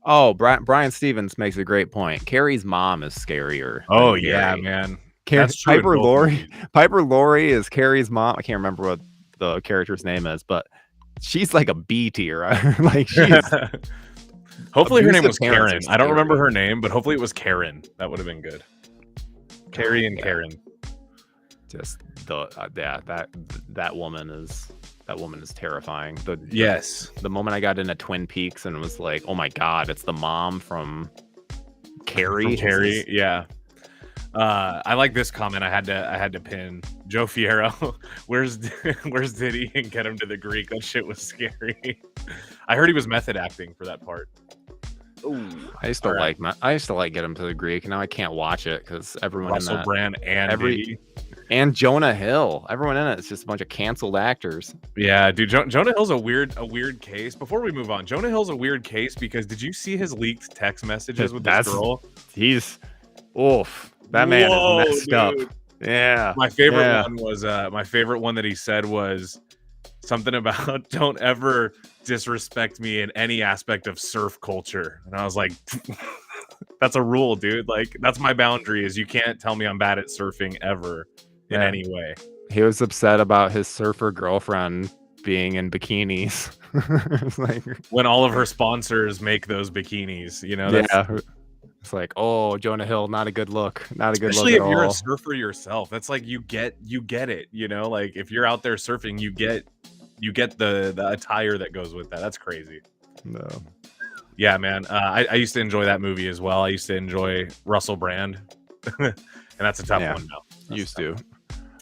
oh, Brian Stevens makes a great point. Carrie's mom is scarier. Oh yeah, man. Piper Laurie is Carrie's mom. I can't remember what the character's name is, but she's like a B tier. Like, she's hopefully her name was Karen. I don't remember her name, but hopefully it was Karen. That would have been good. Carrie and Karen. Just that woman is terrifying. The moment I got into Twin Peaks and was like, oh my god, it's the mom from Carrie. From Carrie, yeah. I like this comment. I had to pin Joe Fierro. Where's Diddy and get him to the Greek? That shit was scary. I heard he was method acting for that part. Ooh, I used to like Get Him to the Greek. Now I can't watch it because everyone Russell Brand and Jonah Hill, everyone in it is just a bunch of canceled actors. Yeah, dude, Jonah Hill's a weird case. Before we move on, Jonah Hill's a weird case because did you see his leaked text messages with this girl? That man is messed up. Yeah, my favorite one was my favorite one that he said was something about don't ever disrespect me in any aspect of surf culture, and I was like, that's a rule, dude. Like, that's my boundary, is you can't tell me I'm bad at surfing ever in any way. He was upset about his surfer girlfriend being in bikinis. Like, when all of her sponsors make those bikinis, you know. It's like, oh, Jonah Hill, not a good look. Not a good Especially look at if you're all. a surfer yourself. That's like you get it, you know. Like, if you're out there surfing, you get the attire that goes with that. That's crazy. No. Yeah, man. I used to enjoy that movie as well. I used to enjoy Russell Brand, and that's a tough one now. Used to.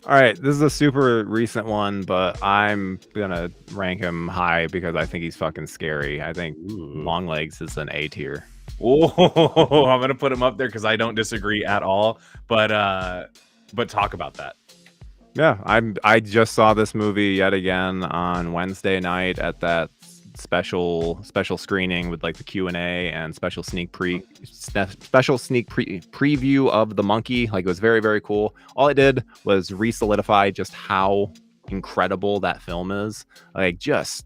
All right, this is a super recent one, but I'm gonna rank him high because I think he's fucking scary. I think Longlegs is an A tier. Oh, I'm gonna put him up there because I don't disagree at all. But talk about that. Yeah, I just saw this movie yet again on Wednesday night at that special screening with like the Q&A and special sneak preview of The Monkey. Like, it was very, very cool. All it did was re-solidify just how incredible that film is. Like, just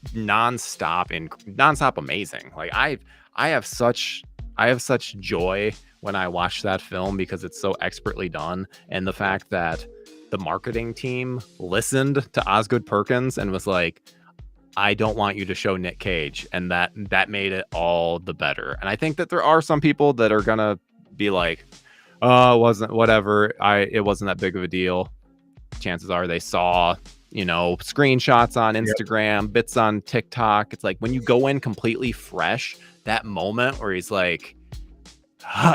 nonstop amazing. Like, I have such joy when I watch that film because it's so expertly done, and the fact that the marketing team listened to Osgood Perkins and was like, I don't want you to show Nick Cage, and that made it all the better. And I think that there are some people that are gonna be like, oh, it wasn't that big of a deal. Chances are they saw, screenshots on Instagram, bits on TikTok. It's like when you go in completely fresh, that moment where he's like,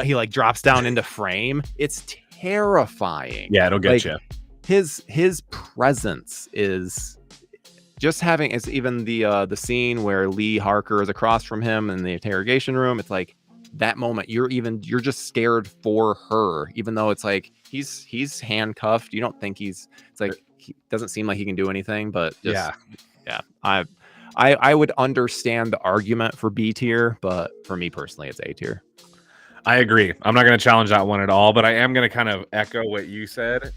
he like drops down into frame, it's terrifying. Yeah, it'll get you. his presence is just having. It's even the scene where Lee Harker is across from him in the interrogation room. It's like that moment you're just scared for her, even though it's like he's handcuffed. You don't think it's like he doesn't seem like he can do anything, but just, yeah. I would understand the argument for B tier, but for me personally, it's A tier. I agree. I'm not going to challenge that one at all, but I am going to kind of echo what you said.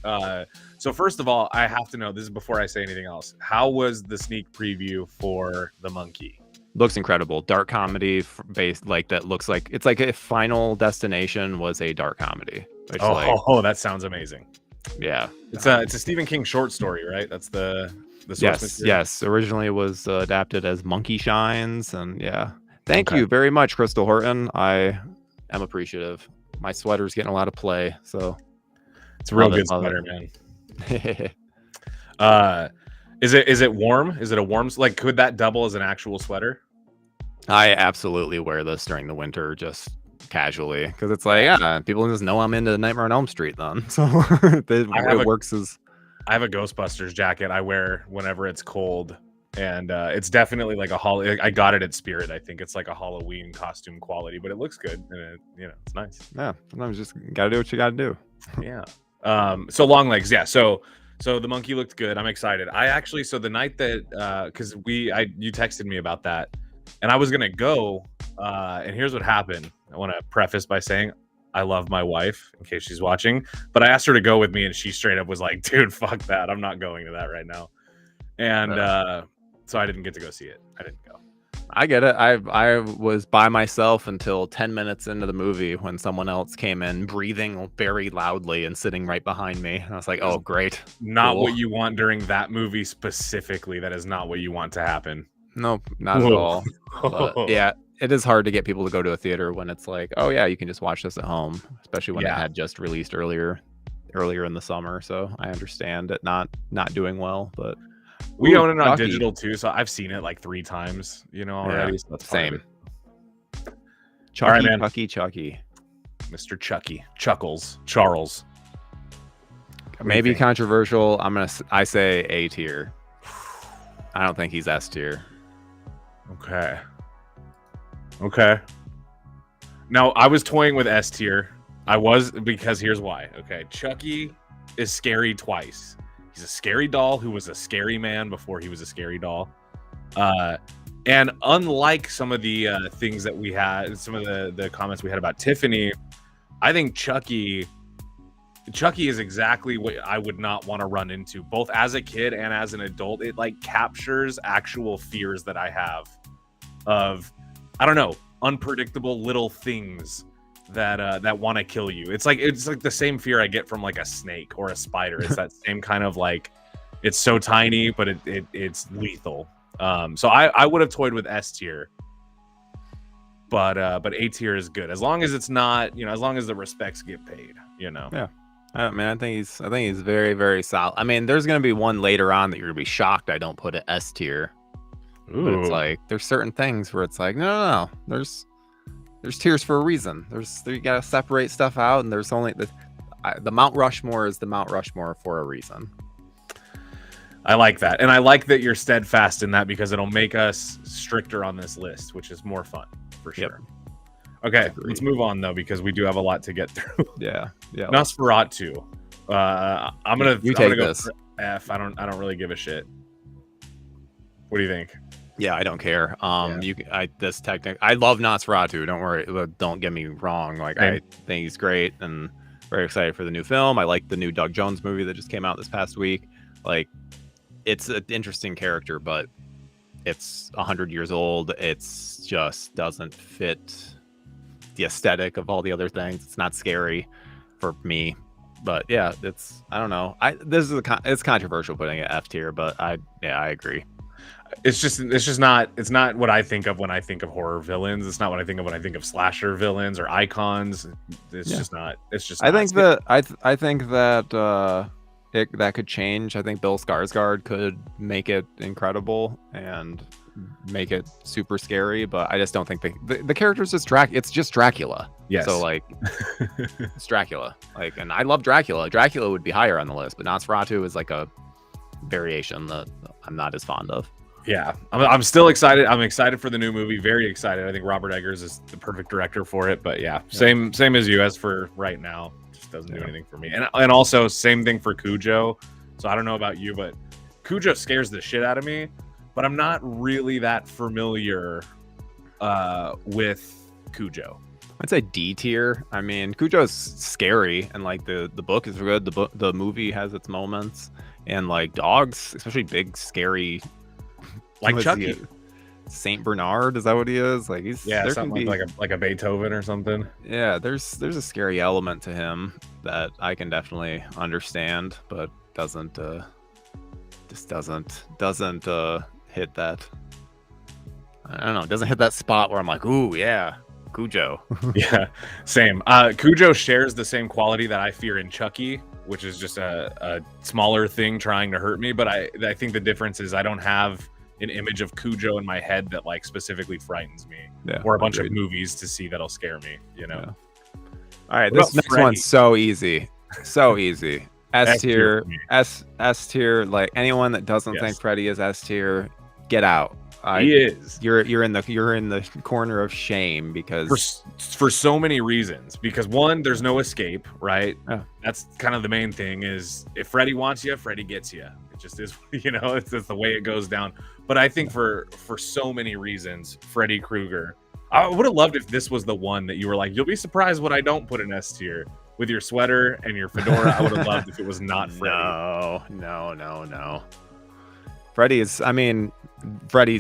So first of all, I have to know, this is before I say anything else, how was the sneak preview for The Monkey? Looks incredible. Dark comedy based, like that looks like it's like if Final Destination was a dark comedy. That sounds amazing. Yeah. It's a Stephen King short story, right? That's the source material? Yes. Originally it was adapted as Monkey Shines, and Thank you very much, Crystal Horton. I am appreciative. My sweater's getting a lot of play, so it's a real good sweater, man. Is it warm? Is it a warm, like, could that double as an actual sweater? I absolutely wear this during the winter, just casually, because it's like, people just know I'm into Nightmare on Elm Street then. So it works as. I have a Ghostbusters jacket I wear whenever it's cold, and it's definitely like I got it at Spirit. I think it's like a Halloween costume quality, but it looks good, and it's nice. Yeah, sometimes you just gotta do what you gotta do. Yeah. So long legs, yeah. So the monkey looked good. I'm excited. I actually, so the night that because you texted me about that, and I was gonna go, and here's what happened. I want to preface by saying I love my wife, in case she's watching, but I asked her to go with me, and she straight up was like, dude, fuck that. I'm not going to that right now. And so I didn't get to go see it. I didn't go. I get it. I was by myself until 10 minutes into the movie when someone else came in breathing very loudly and sitting right behind me. And I was like, oh, great. Not what you want during that movie specifically. That is not what you want to happen. Nope, not at all. But yeah, it is hard to get people to go to a theater when it's like, oh yeah, you can just watch this at home, especially when it had just released earlier in the summer. So I understand it not doing well, but we own it on digital too, so I've seen it like 3 times, already. So that's same. All right, man. Chucky, Mr. Chucky, Chuckles, Charles. Maybe controversial. I say A tier. I don't think he's S tier. Okay. Now, I was toying with S tier. I was, because here's why. Okay, Chucky is scary twice. He's a scary doll who was a scary man before he was a scary doll. And unlike some of the things that we had, some of the comments we had about Tiffany, I think Chucky is exactly what I would not want to run into, both as a kid and as an adult. It like captures actual fears that I have of, I don't know, unpredictable little things that want to kill you. It's like the same fear I get from like a snake or a spider. It's that same kind of like, it's so tiny, but it's lethal. So I would have toyed with S tier, but A tier is good as long as it's not, as long as the respects get paid. Yeah. I think he's very, very solid. I mean, there's gonna be one later on that you're gonna be shocked I don't put it S tier. But it's like there's certain things where it's like no. There's tiers for a reason. You gotta separate stuff out, and there's only the Mount Rushmore is the Mount Rushmore for a reason. I like that, and I like that you're steadfast in that because it'll make us stricter on this list, which is more fun for sure. Yep. Okay, let's move on though because we do have a lot to get through. Yeah. Nosferatu. I'm gonna go this. For F. I don't really give a shit. What do you think? Yeah, I don't care. I love Nosferatu. Don't worry. Don't get me wrong. Like, I think he's great and very excited for the new film. I like the new Doug Jones movie that just came out this past week. Like, it's an interesting character, but it's 100 years old. It's just doesn't fit the aesthetic of all the other things. It's not scary for me. But yeah, I don't know. It's controversial putting it F tier, but I agree. It's not what I think of when I think of horror villains. It's not what I think of when I think of slasher villains or icons. It's just not. I think that that could change. I think Bill Skarsgård could make it incredible and make it super scary, but I just don't think the character's just it's just Dracula. Yes. So like, it's Dracula. Like, and I love Dracula. Dracula would be higher on the list, but Nosferatu is like a variation that I'm not as fond of. Yeah, I'm still excited. I'm excited for the new movie. Very excited. I think Robert Eggers is the perfect director for it. But yeah, same as you. As for right now, just doesn't do anything for me. And also same thing for Cujo. So I don't know about you, but Cujo scares the shit out of me. But I'm not really that familiar with Cujo. I'd say D tier. I mean, Cujo's scary, and like the book is good. The movie has its moments, and like dogs, especially big, scary. Like Chucky, Saint Bernard, is that what he is? Like he's there something like a Beethoven or something. Yeah, there's a scary element to him that I can definitely understand, but doesn't hit that. I don't know. Doesn't hit that spot where I'm like, ooh, yeah, Cujo. Yeah, same. Cujo shares the same quality that I fear in Chucky, which is just a smaller thing trying to hurt me. But I think the difference is I don't have an image of Cujo in my head that like specifically frightens me, or a bunch of movies to see that'll scare me, you know. Yeah. All right, this next one's so easy. S tier, S tier. Like anyone that doesn't think Freddy is S tier, get out. He is. You're in the corner of shame because for so many reasons. Because one, there's no escape, right? Oh. That's kind of the main thing. Is if Freddy wants you, Freddy gets you. It just is, it's just the way it goes down. But I think for so many reasons, Freddy Krueger. I would have loved if this was the one that you were like, you'll be surprised what I don't put in S tier. With your sweater and your fedora, I would have loved if it was not Freddy. No. Freddy's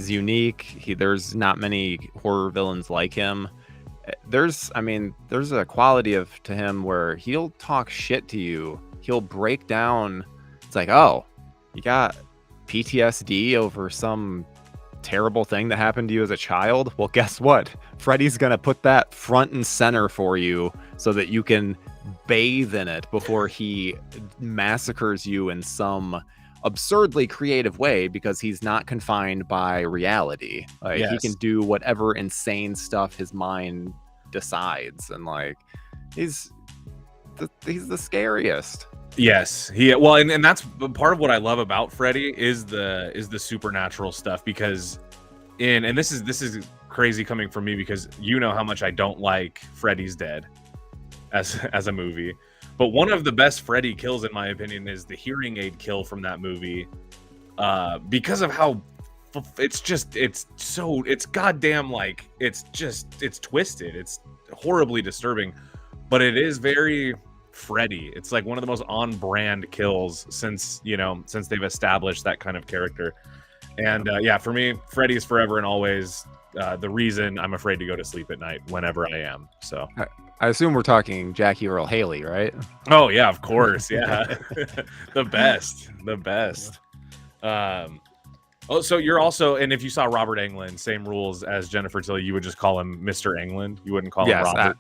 unique. There's not many horror villains like him. There's a quality to him where he'll talk shit to you. He'll break down. It's like, oh, you got PTSD over some terrible thing that happened to you as a child. Well, guess what? Freddy's gonna put that front and center for you so that you can bathe in it before he massacres you in some absurdly creative way, because he's not confined by reality. Like he can do whatever insane stuff his mind decides, and like he's the scariest. Yes, and that's part of what I love about Freddy is the supernatural stuff, because and this is crazy coming from me, because you know how much I don't like Freddy's Dead as a movie. But one of the best Freddy kills, in my opinion, is the hearing aid kill from that movie, because of how it's goddamn, like it's twisted, it's horribly disturbing, but it is very Freddy. It's like one of the most on-brand kills since they've established that kind of character. And for me, Freddy is forever and always the reason I'm afraid to go to sleep at night whenever I am. So I assume we're talking Jackie Earle Haley, right? Oh yeah, of course. Yeah. the best. So you're also, and if you saw Robert Englund, same rules as Jennifer Tilly, you would just call him Mr. Englund. You wouldn't call him Robert.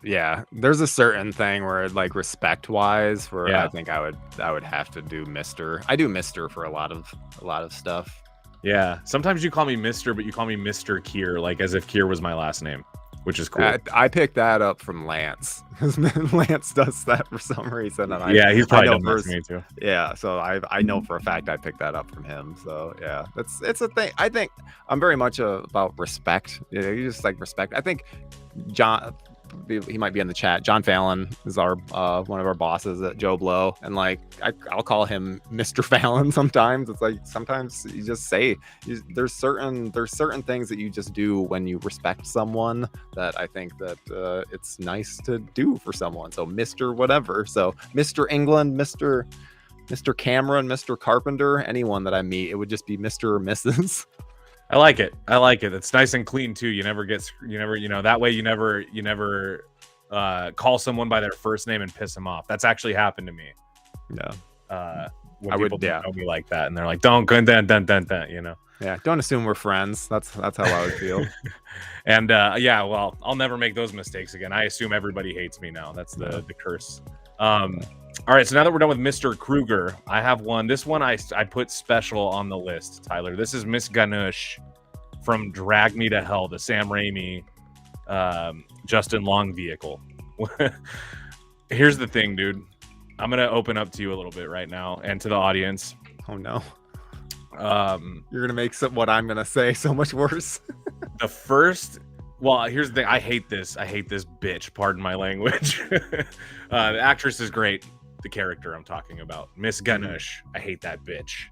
There's a certain thing where, like, respect wise, where I think I would have to do Mr. I do Mr. for a lot of stuff. Yeah. Sometimes you call me Mr., but you call me Mr. Kier, like as if Kier was my last name, which is cool. I picked that up from Lance, because Lance does that for some reason. And he's probably done that to me too. Yeah, so I know for a fact I picked that up from him. So yeah, it's a thing. I think I'm very much about respect. You just like respect. I think John, he might be in the chat. John Fallon is our one of our bosses at Joe Blow, and like I'll call him Mr. Fallon sometimes. It's like sometimes you just say there's certain things that you just do when you respect someone that I think that it's nice to do for someone. So Mr. whatever. So Mr. England, Mr. Cameron, Mr. Carpenter, anyone that I meet, it would just be Mr. or Mrs. I like it. It's nice and clean too. You never that way you never call someone by their first name and piss them off. That's actually happened to me. Yeah. When people don't know me like that, and they're like, don't go, dun. Yeah. Don't assume we're friends. That's how I would feel. And well, I'll never make those mistakes again. I assume everybody hates me now. That's the curse. All right, so now that we're done with Mr. Krueger, I have one. This one I put special on the list, Tyler. This is Miss Ganush from Drag Me to Hell, the Sam Raimi, Justin Long vehicle. Here's the thing, dude. I'm gonna open up to you a little bit right now and to the audience. Oh no. You're gonna make what I'm gonna say so much worse. The first, well, here's the thing. I hate this bitch. Pardon my language. The actress is great. The character I'm talking about, Miss Ganush. I hate that bitch.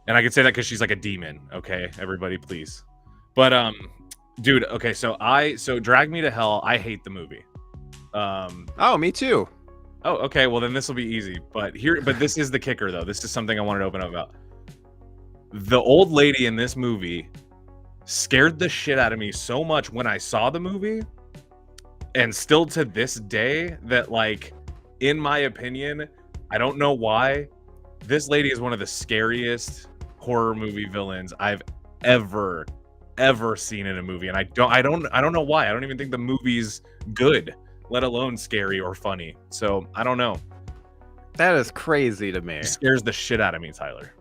And I can say that because she's like a demon. Okay, everybody, please. But dude. Okay, so Drag Me to Hell. I hate the movie. Oh, me too. Oh, okay. Well, then this will be easy. But this is the kicker, though. This is something I wanted to open up about. The old lady in this movie scared the shit out of me so much when I saw the movie, and still to this day, that, like, in my opinion, I don't know why, this lady is one of the scariest horror movie villains I've ever seen in a movie, and I don't know why. I don't even think the movie's good, let alone scary or funny. So I don't know. That is crazy to me. It scares the shit out of me, Tyler.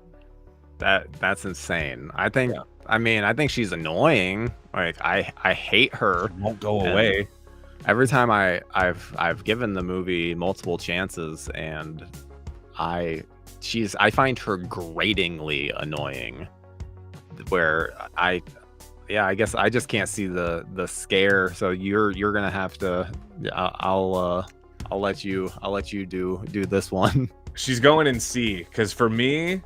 That's insane. I think. Yeah. I mean, I think she's annoying. Like I hate her. She won't go away. Every time I've given the movie multiple chances, and I find her gratingly annoying. Where I guess I just can't see the scare. So you're gonna have to. I'll let you do this one. She's going in C, because for me,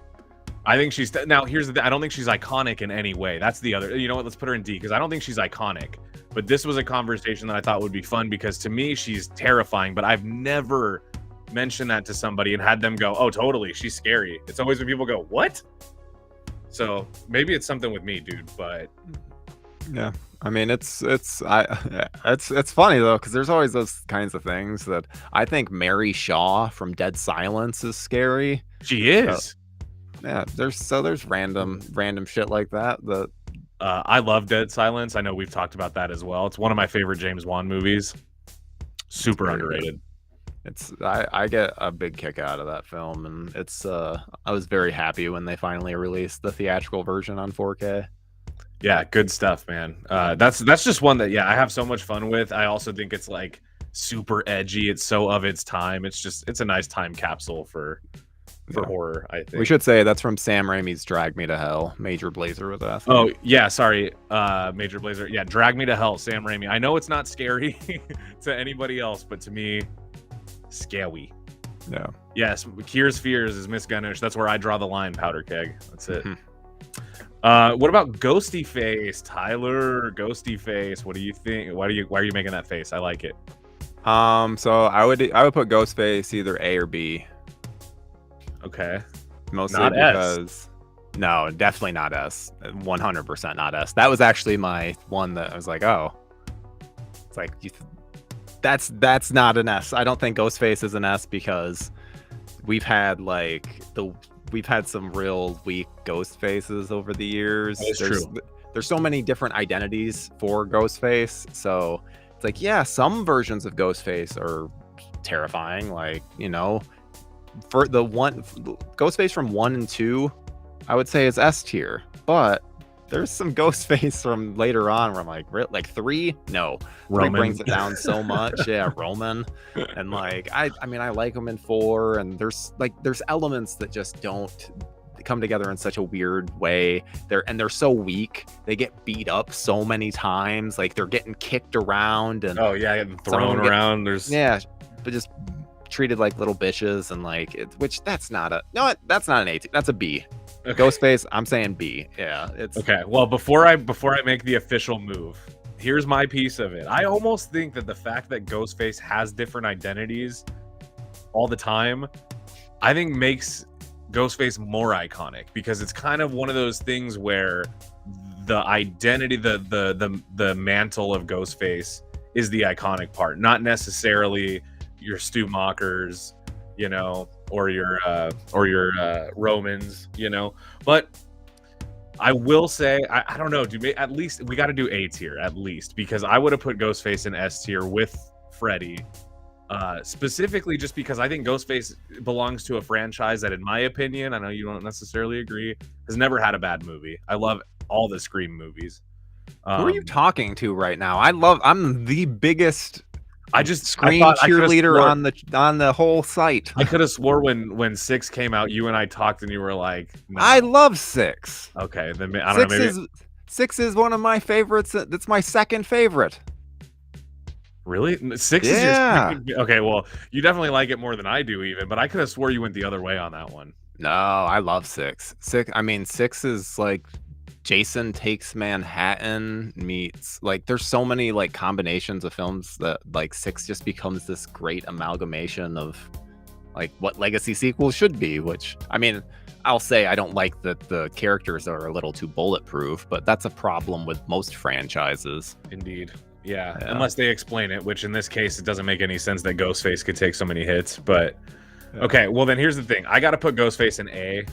I think she's now. Here's the thing. I don't think she's iconic in any way. That's the other. You know what? Let's put her in D, because I don't think she's iconic. But this was a conversation that I thought would be fun, because to me she's terrifying. But I've never mentioned that to somebody and had them go, "Oh, totally, she's scary." It's always when people go, "What?" So maybe it's something with me, dude. But yeah, I mean, it's funny though, because there's always those kinds of things that I think Mary Shaw from Dead Silence is scary. She is. Yeah, there's random shit like that. I love Dead Silence. I know we've talked about that as well. It's one of my favorite James Wan movies. Super underrated. I get a big kick out of that film, and I was very happy when they finally released the theatrical version on 4K. Yeah, good stuff, man. That's just one that I have so much fun with. I also think it's like super edgy. It's so of its time. It's a nice time capsule for horror, I think. We should say that's from Sam Raimi's Drag Me to Hell. Major Blazer was asking. Oh, yeah, sorry. Major Blazer. Yeah, Drag Me to Hell, Sam Raimi. I know it's not scary to anybody else, but to me, scary. Yeah. Yes, Kier's Fears is Miss Ganush. That's where I draw the line, Powder Keg. That's it. What about Ghosty Face, Tyler? Ghosty Face. What do you think? Why are you making that face? I like it. So I would put Ghostface either A or B. Okay. Mostly not because S. No, definitely not S. 100% not S. That was actually my one that I was like, oh, it's like that's not an S. I don't think Ghostface is an S, because we've had some real weak ghost faces over the years. That's true. There's so many different identities for Ghostface, so it's like, yeah, some versions of Ghostface are terrifying, like, you know, for the one Ghostface from 1 and 2, I would say is S tier, but there's some Ghostface from later on where I'm like 3, no, Roman 3 brings it down so much. Yeah, Roman, and like I mean I like him in 4, and there's elements that just don't come together in such a weird way. They're so weak. They get beat up so many times, like they're getting kicked around and getting thrown around. But just treated like little bitches, and that's not an A. That's a B. Okay. Ghostface, I'm saying B. Yeah, it's okay. Well, before I make the official move, here's my piece of it. I almost think that the fact that Ghostface has different identities all the time, I think makes Ghostface more iconic, because it's kind of one of those things where the identity, the mantle of Ghostface is the iconic part, not necessarily your Stu Mockers, you know, or your Romans, you know. But I will say, I don't know, dude, at least we got to do A tier at least, because I would have put Ghostface in S tier with Freddy, specifically just because I think Ghostface belongs to a franchise that, in my opinion, I know you don't necessarily agree, has never had a bad movie. I love all the Scream movies. Who are you talking to right now? I'm the biggest I just screen I could've cheerleader swore- on the whole site. I could have swore when 6 came out, you and I talked, and you were like, no. I love 6. Okay, then I don't know. Maybe 6 is one of my favorites. That's my second favorite. really 6 is your second? Okay, well, you definitely like it more than I do, even. But I could have swore you went the other way on that one. No, I love 6. 6 is like Jason Takes Manhattan meets, like, there's so many like combinations of films that like 6 just becomes this great amalgamation of like what legacy sequels should be, which, I mean, I'll say I don't like that the characters are a little too bulletproof, but that's a problem with most franchises. Indeed. Yeah, unless they explain it, which in this case, it doesn't make any sense that Ghostface could take so many hits. But okay, well then here's the thing. I got to put Ghostface in A.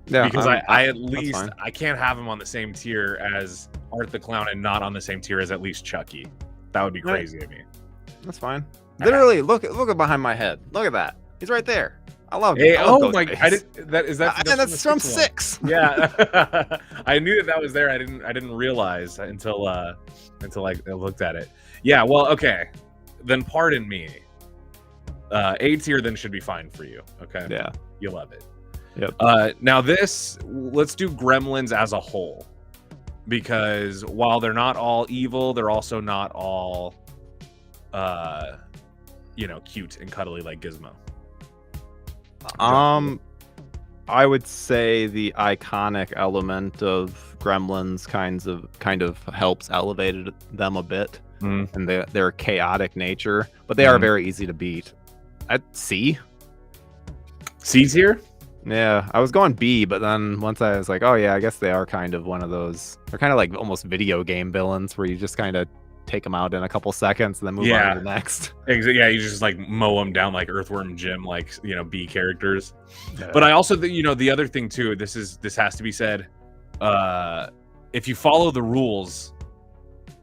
Yeah, because I at least I can't have him on the same tier as Art the Clown and not on the same tier as at least Chucky. That would be crazy to me. That's fine. Literally, look behind my head. Look at that. He's right there. I love it. Hey, oh my! That's from 6. Yeah, I knew that was there. I didn't realize until I looked at it. Yeah, well, okay. Then pardon me. A tier then should be fine for you. Okay. Yeah, you love it. Yep. Now let's do Gremlins as a whole, because while they're not all evil, they're also not all, cute and cuddly like Gizmo. I would say the iconic element of Gremlins kind of helps elevate them a bit, and their chaotic nature, but they are very easy to beat. At C tier. Yeah, I was going B, but then once I was like, oh yeah, I guess they are kind of one of those. They're kind of like almost video game villains where you just kind of take them out in a couple seconds and then move on to the next. Yeah, you just like mow them down like Earthworm Jim, like, B characters. Yeah. But I also think, the other thing too, this has to be said, if you follow the rules,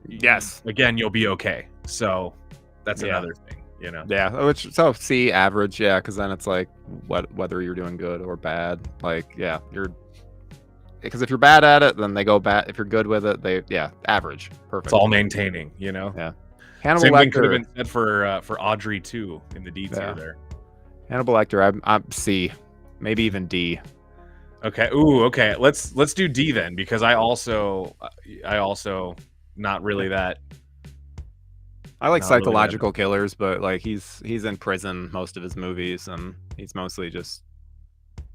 yes, again, you'll be okay. So that's another thing. Yeah, so C, average, yeah, because then it's like whether you're doing good or bad, like, yeah, because if you're bad at it, then they go bad. If you're good with it, average, perfect. It's all maintaining, Yeah. Hannibal Same thing could have been said for Audrey too in the D tier there. Hannibal Lecter, I'm C, maybe even D. Okay. Ooh. Okay. Let's do D then, because I also not really that. I like psychological killers, but like he's in prison most of his movies, and he's mostly just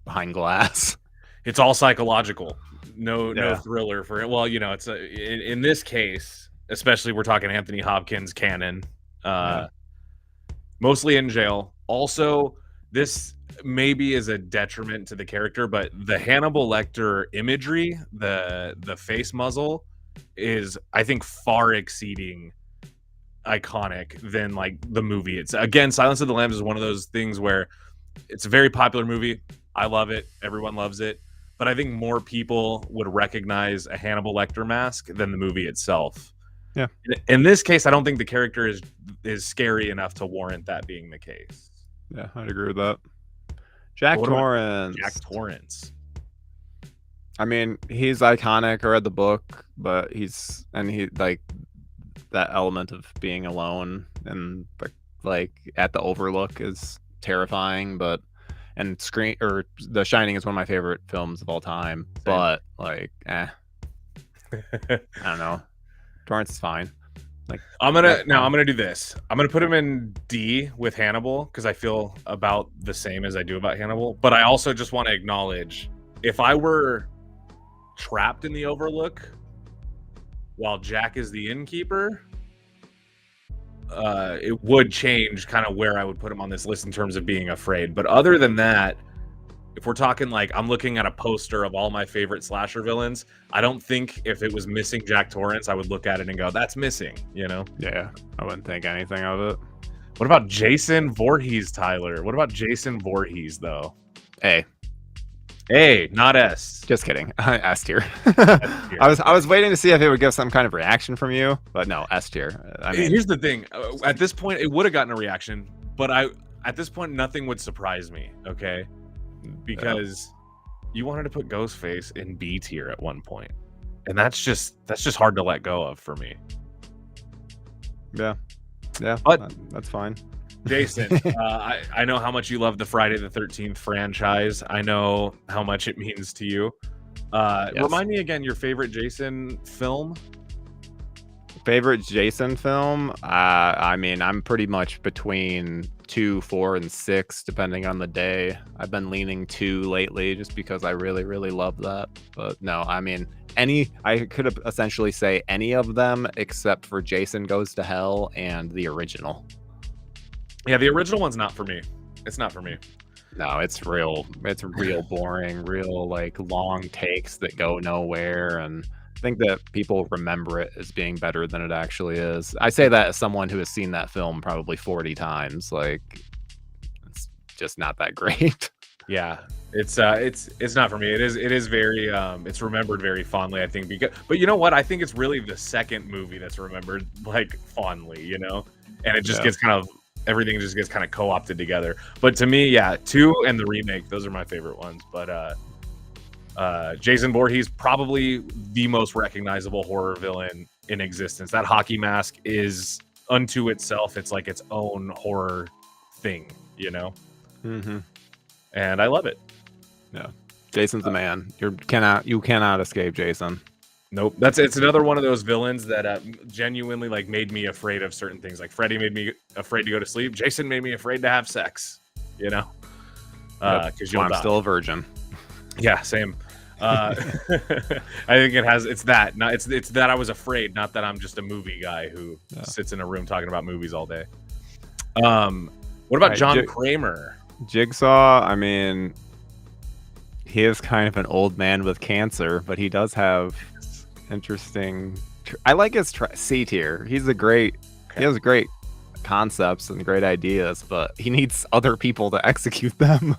behind glass. It's all psychological. No thriller for it. Well, it's in this case, especially we're talking Anthony Hopkins canon. Mostly in jail. Also, this maybe is a detriment to the character, but the Hannibal Lecter imagery, the face muzzle, is, I think, far exceeding iconic than like the movie. It's, again, Silence of the Lambs is one of those things where it's a very popular movie. I love it. Everyone loves it. But I think more people would recognize a Hannibal Lecter mask than the movie itself. Yeah. In this case, I don't think the character is scary enough to warrant that being the case. Yeah, I'd agree with that. Jack Torrance. Jack Torrance. I mean, he's iconic. I read the book, but he like that element of being alone and like at the Overlook is terrifying, but The Shining is one of my favorite films of all time. Same. But like, I don't know. Torrance is fine. Like, I'm gonna do this. I'm gonna put him in D with Hannibal because I feel about the same as I do about Hannibal. But I also just want to acknowledge, if I were trapped in the Overlook while Jack is the innkeeper, it would change kind of where I would put him on this list in terms of being afraid. But other than that, if we're talking like I'm looking at a poster of all my favorite slasher villains, I don't think if it was missing Jack Torrance, I would look at it and go, that's missing, Yeah, I wouldn't think anything of it. What about Jason Voorhees, Tyler? What about Jason Voorhees, though? A, not S. Just kidding. S tier. I was waiting to see if it would give some kind of reaction from you, but no, S tier. I mean, here's the thing. At this point, it would have gotten a reaction, but at this point, nothing would surprise me. Okay, because you wanted to put Ghostface in B tier at one point, and that's just hard to let go of for me. Yeah. Yeah, But that's fine. Jason, I know how much you love the Friday the 13th franchise. I know how much it means to you. Yes. Remind me again your favorite Jason film. Favorite Jason film? I mean, I'm pretty much between 2, 4, and 6, depending on the day. I've been leaning 2 lately just because I really, really love that. But no, I mean, I could essentially say any of them except for Jason Goes to Hell and the original. Yeah, the original one's not for me. It's not for me. No, it's real boring, real like long takes that go nowhere, and I think that people remember it as being better than it actually is. I say that as someone who has seen that film probably 40 times. Like, it's just not that great. Yeah, it's not for me. It is very it's remembered very fondly, I think. But you know what? I think it's really the second movie that's remembered like fondly, you know, and it just gets kind of everything just gets kind of co-opted together. But to me, yeah, 2 and the remake, those are my favorite ones. But Jason Voorhees, probably the most recognizable horror villain in existence. That hockey mask is unto itself. It's like its own horror thing, you know? Mm-hmm. And I love it. Yeah. Jason's the man. You cannot escape Jason. Nope. It's another one of those villains that genuinely like made me afraid of certain things. Like Freddy made me afraid to go to sleep. Jason made me afraid to have sex, you know? Because I'm still a virgin. Yeah, same. I think it's that I was afraid, not that I'm just a movie guy who sits in a room talking about movies all day. What about John Kramer? Jigsaw, I mean, he is kind of an old man with cancer, but he does have interesting I like his C tier. He has great concepts and great ideas, but he needs other people to execute them.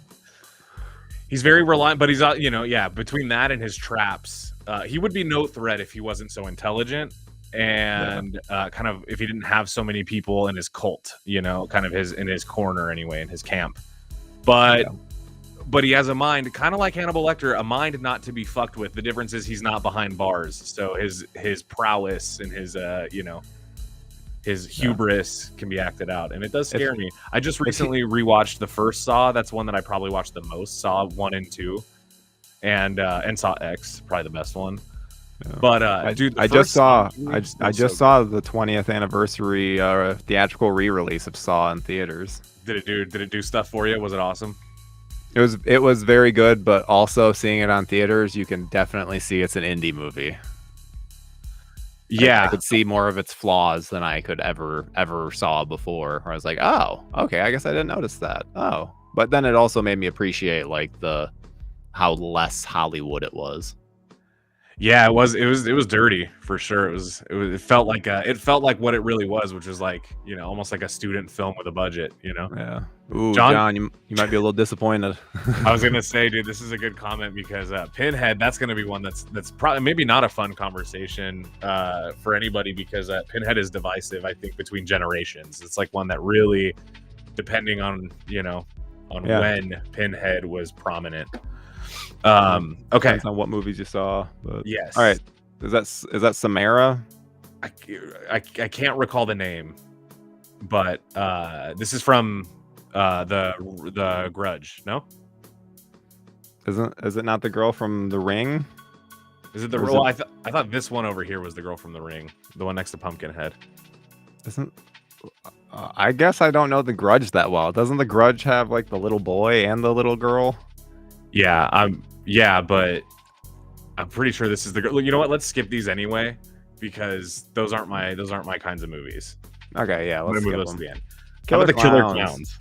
He's very reliant, but he's between that and his traps, he would be no threat if he wasn't so intelligent and kind of if he didn't have so many people in his cult, you know, kind of in his corner anyway, in his camp. But he has a mind, kind of like Hannibal Lecter, a mind not to be fucked with. The difference is he's not behind bars, so his prowess and his hubris can be acted out, and it does scare me. I just recently rewatched the first Saw. That's one that I probably watched the most. Saw 1 and 2, and Saw X, probably the best one. Yeah. But dude, I just saw the 20th anniversary theatrical re-release of Saw in theaters. Did it do stuff for you? Was it awesome? It was very good, but also seeing it on theaters, you can definitely see it's an indie movie. Yeah, I could see more of its flaws than I could ever saw before. Where I was like, oh, okay, I guess I didn't notice that. Oh, but then it also made me appreciate like how less Hollywood it was. Yeah, it was dirty for sure. It felt like what it really was, which was like, you know, almost like a student film with a budget, you know. Yeah. Ooh, John, you might be a little disappointed. I was gonna say, dude, this is a good comment because Pinhead, that's gonna be one that's probably maybe not a fun conversation for anybody because Pinhead is divisive, I think, between generations. It's like one that really, depending on when Pinhead was prominent. Okay. Depends on what movies you saw. But... Yes. All right. Is that Samara? I can't recall the name, but this is from the Grudge. No. Is it not the girl from The Ring? Is it the? Well, I thought this one over here was the girl from The Ring, the one next to Pumpkinhead. I guess I don't know The Grudge that well. Doesn't The Grudge have like the little boy and the little girl? Yeah, but I'm pretty sure this is the girl. You know what? Let's skip these anyway because those aren't my kinds of movies. Okay, yeah, let's skip those them. to the end. Killer How about the Killer Clowns?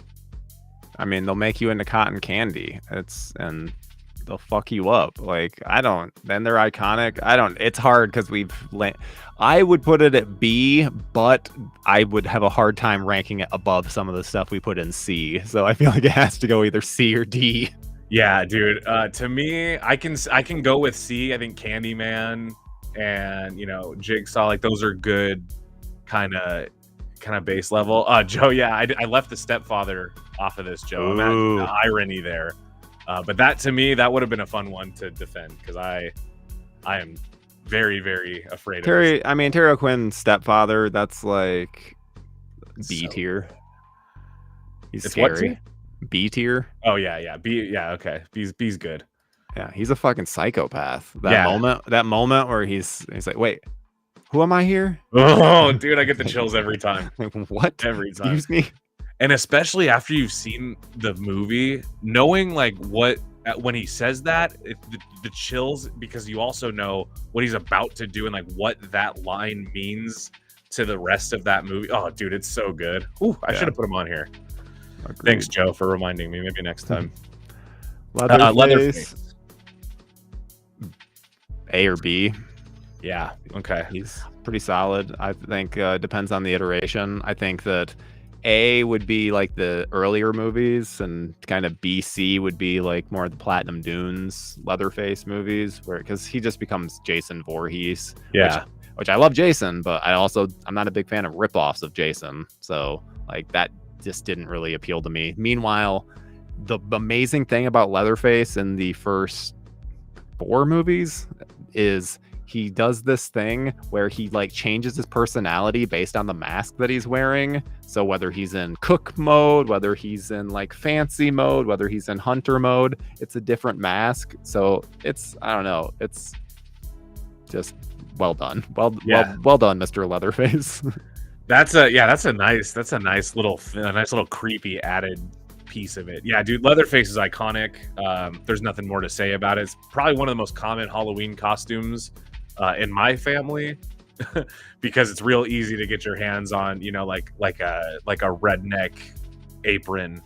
I mean, they'll make you into cotton candy. And they'll fuck you up. Like, then they're iconic. It's hard because I would put it at B, but I would have a hard time ranking it above some of the stuff we put in C. So I feel like it has to go either C or D. Yeah, dude. To me, I can go with C. I think Candyman and, you know, Jigsaw, like those are good kind of base level. Joe, yeah, I left The Stepfather off of this, Joe. Imagine the irony there. But that, to me, that would have been a fun one to defend because I am very, very afraid of this. Terry O'Quinn's Stepfather, that's like B tier. He's It's what scary. tier? B tier. Oh yeah. Yeah, okay. B's good. Yeah, he's a fucking psychopath. That Yeah. moment where he's like, wait, who am I here? Oh, dude, I get the chills every time. Like, what? Every time. Excuse me. And especially after you've seen the movie, knowing like what when he says that, the chills, because you also know what he's about to do and like what that line means to the rest of that movie. Oh, dude, it's so good. Ooh, I should have put him on here. Agreed. Thanks, Joe, for reminding me. Maybe next time. Leatherface. A or B. Yeah. Okay. He's pretty solid. I think depends on the iteration. I think that A would be like the earlier movies, and kind of BC would be like more of the Platinum Dunes Leatherface movies, where because he just becomes Jason Voorhees. Yeah. Which I love Jason, but I'm not a big fan of ripoffs of Jason. So like that just didn't really appeal to me. Meanwhile, the amazing thing about Leatherface in the first 4 movies is he does this thing where he like changes his personality based on the mask that he's wearing. So whether he's in cook mode, whether he's in like fancy mode, whether he's in hunter mode, it's a different mask. So I don't know, it's just well done. Well done, Mr. Leatherface. That's a nice little creepy added piece of it. Yeah, dude, Leatherface is iconic. There's nothing more to say about it. It's probably one of the most common Halloween costumes in my family because it's real easy to get your hands on, like a redneck apron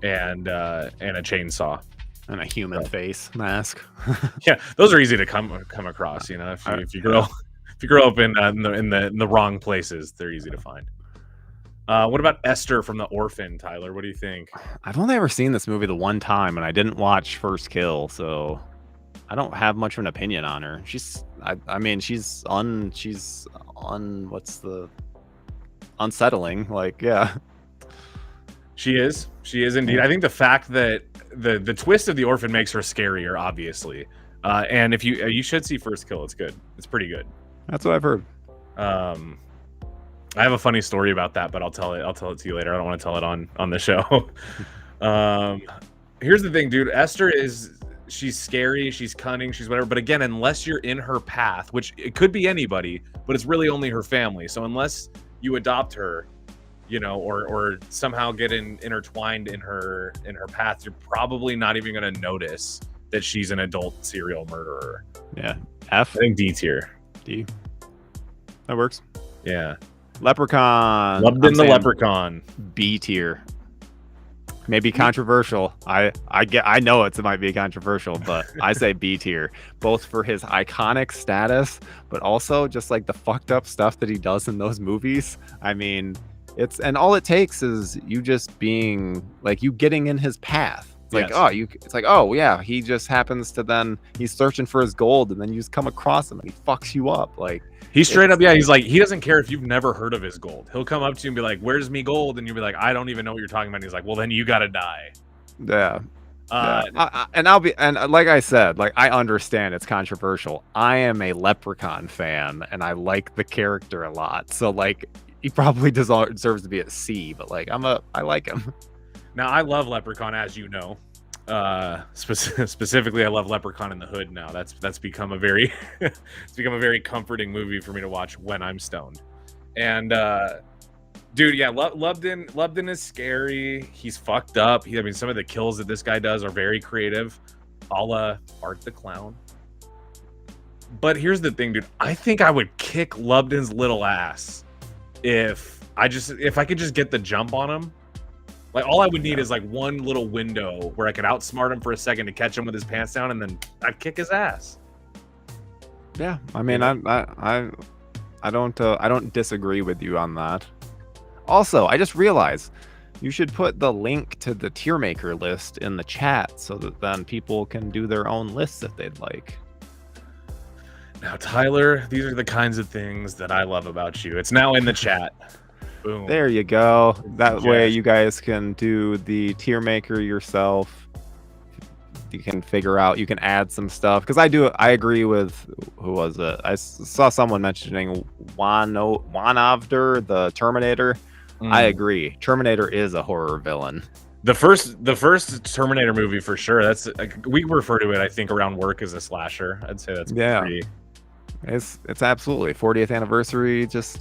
and a chainsaw and a human face mask. Yeah, those are easy to come across. If you grow up in the wrong places, they're easy to find. What about Esther from The Orphan, Tyler? What do you think? I've only ever seen this movie the one time, and I didn't watch First Kill, so I don't have much of an opinion on her. She's unsettling. Like, yeah. She is indeed. I think the fact that the twist of The Orphan makes her scarier, obviously. And if you should see First Kill, it's good. It's pretty good. That's what I've heard. I have a funny story about that, but I'll tell it to you later. I don't want to tell it on the show. Here's the thing, dude. Esther she's scary, she's cunning, she's whatever. But again, unless you're in her path, which it could be anybody, but it's really only her family. So unless you adopt her, or somehow get intertwined in her path, you're probably not even going to notice that she's an adult serial murderer. Yeah. F. I think D tier. D. That works. Yeah. Leprechaun. Loved in the Leprechaun. B tier. Maybe controversial. I know it might be controversial, but I say B tier, both for his iconic status, but also just like the fucked up stuff that he does in those movies. I mean, and all it takes is you just being like you getting in his path. It's like, yes. He just happens to he's searching for his gold, and then you just come across him and he fucks you up. Like, he's straight up, he's like, he doesn't care if you've never heard of his gold. He'll come up to you and be like, "Where's me gold?" And you'll be like, "I don't even know what you're talking about." And he's like, "Well, then you gotta die." Yeah. And like I said, like, I understand it's controversial. I am a Leprechaun fan, and I like the character a lot. So like, he probably deserves to be at C, but like, I like him. Now, I love Leprechaun, as you know. Specifically, I love Leprechaun in the Hood now. That's become a very comforting movie for me to watch when I'm stoned. And dude, yeah, Lubden is scary. He's fucked up. Some of the kills that this guy does are very creative, a la Art the Clown. But here's the thing, dude. I think I would kick Lubden's little ass if I could just get the jump on him. Like, all I would need is like one little window where I could outsmart him for a second to catch him with his pants down, and then I'd kick his ass. Yeah, I mean, I don't disagree with you on that. Also, I just realized you should put the link to the tier maker list in the chat so that then people can do their own lists if they'd like. Now, Tyler, these are the kinds of things that I love about you. It's now in the chat. Boom. There you go. That way you guys can do the tier maker yourself. You can figure out, you can add some stuff. Because I agree with, who was it? I saw someone mentioning Wanavder, the Terminator. I agree. Terminator is a horror villain. The first Terminator movie for sure. That's we refer to it, I think, around work as a slasher. I'd say that's pretty. It's absolutely 40th anniversary just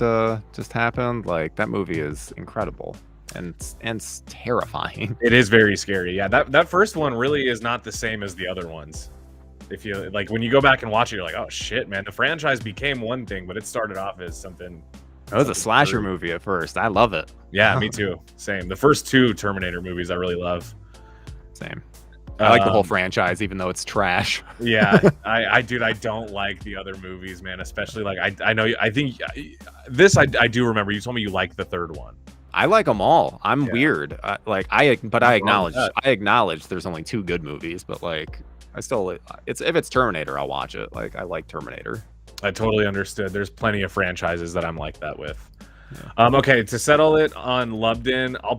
happened. Like that movie is incredible and it's terrifying. It is very scary. Yeah, that first one really is not the same as the other ones. If you like, when you go back and watch it, you're like, oh shit, man. The franchise became one thing, but it started off as something. It was a slasher movie at first. I love it. Yeah, me too. Same. The first two Terminator movies I really love. Same. I like the whole franchise, even though it's trash. Yeah, I don't like the other movies, man. Especially like I know I think this I do remember. You told me you like the third one. I like them all. I'm weird. I acknowledge there's only 2 good movies, but like I still if it's Terminator, I'll watch it. Like I like Terminator. I totally understood. There's plenty of franchises that I'm like that with. Yeah. Okay, to settle it on Lubden, I'm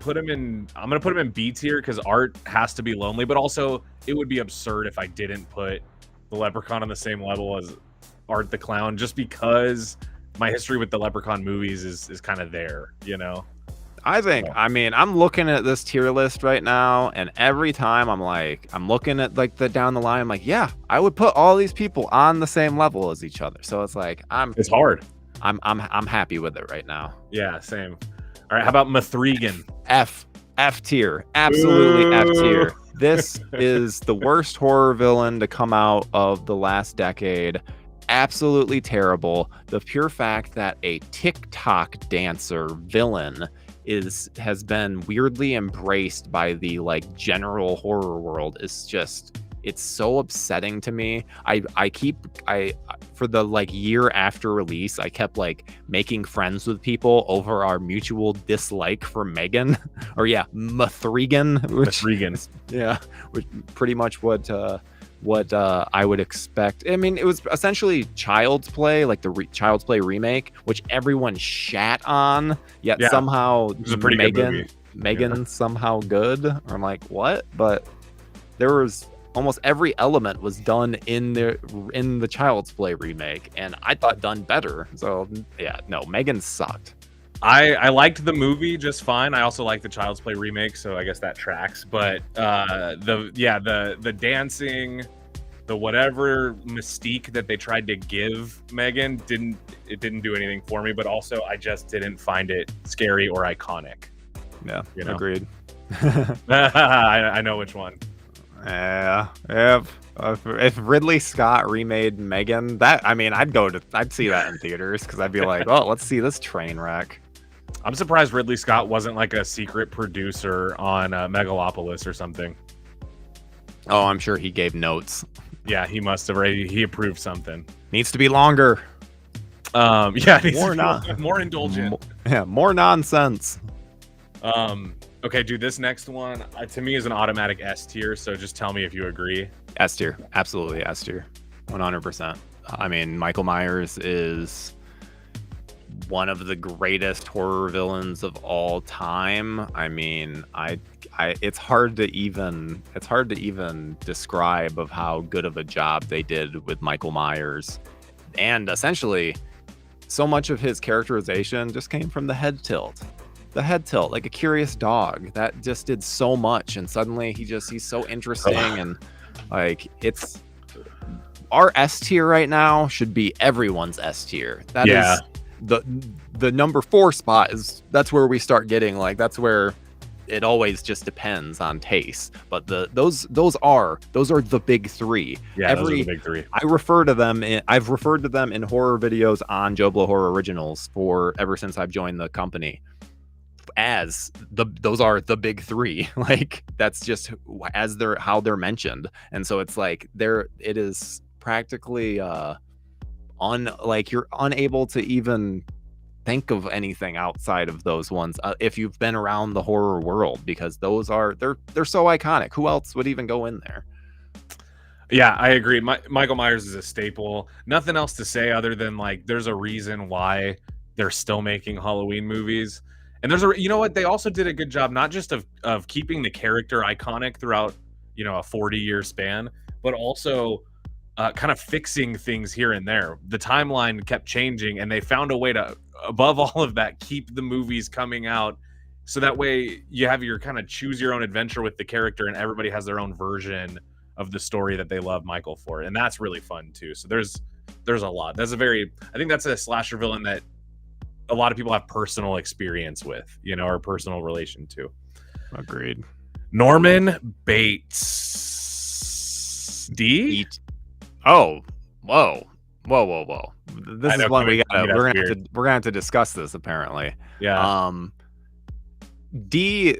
gonna put him in B tier because Art has to be lonely, but also it would be absurd if I didn't put the Leprechaun on the same level as Art the Clown, just because my history with the Leprechaun movies is kind of there, you know. I mean, I'm looking at this tier list right now, and every time I'm looking at like the down the line, I'm like, yeah, I would put all these people on the same level as each other. So it's like it's hard. I'm happy with it right now. Yeah, same. All right, how about Mithrigan? F tier, absolutely F tier. This is the worst horror villain to come out of the last decade. Absolutely terrible. The pure fact that a TikTok dancer villain has been weirdly embraced by the like general horror world is just, it's so upsetting to me. I for the like year after release, I kept like making friends with people over our mutual dislike for Megan Mithrigan, which pretty much what I would expect. I mean, it was essentially Child's Play, like the Child's Play remake, which everyone shat on, yet somehow it was a pretty good movie. Megan's somehow good. I'm like, what? But there was almost every element was done in the Child's Play remake, and I thought done better. So yeah, no, Megan sucked. I liked the movie just fine. I also like the Child's Play remake, so I guess that tracks. But the dancing, the whatever mystique that they tried to give Megan didn't do anything for me. But also, I just didn't find it scary or iconic. Yeah, you know? Agreed. I know which one. Yeah, if Ridley Scott remade Megan, I'd see that in theaters because I'd be like, oh, let's see this train wreck. I'm surprised Ridley Scott wasn't like a secret producer on Megalopolis or something. Oh, I'm sure he gave notes. Yeah, he must have. He approved something. Needs to be longer. More indulgent. More nonsense. Okay, dude, this next one to me is an automatic S tier. So just tell me if you agree. S tier, absolutely S tier, 100%. I mean, Michael Myers is one of the greatest horror villains of all time. I mean, it's hard to even describe of how good of a job they did with Michael Myers, and essentially, so much of his characterization just came from the head tilt. The head tilt, like a curious dog, that just did so much, and suddenly he's so interesting, and like it's our S tier right now should be everyone's S tier. That is the number 4 spot that's where we start getting like, that's where it always just depends on taste. But those are the big 3. Yeah, those are the big 3. I've referred to them in horror videos on Joe Blow Horror Originals ever since I've joined the company. As those are the big 3, like that's just how they're mentioned, and so it's like it is practically like you're unable to even think of anything outside of those ones if you've been around the horror world, because they're so iconic. Who else would even go in there? Yeah, I agree. Michael Myers is a staple. Nothing else to say other than like there's a reason why they're still making Halloween movies. And you know what? They also did a good job, not just of keeping the character iconic throughout, a 40-year span, but also kind of fixing things here and there. The timeline kept changing, and they found a way to above all of that, keep the movies coming out so that way you have your kind of choose your own adventure with the character, and everybody has their own version of the story that they love Michael for, and that's really fun too. So there's a lot. I think that's a slasher villain that a lot of people have personal experience with, or personal relation to. Agreed. Norman Bates. D? Oh, whoa. This is one we're gonna have to discuss this apparently. Yeah. D,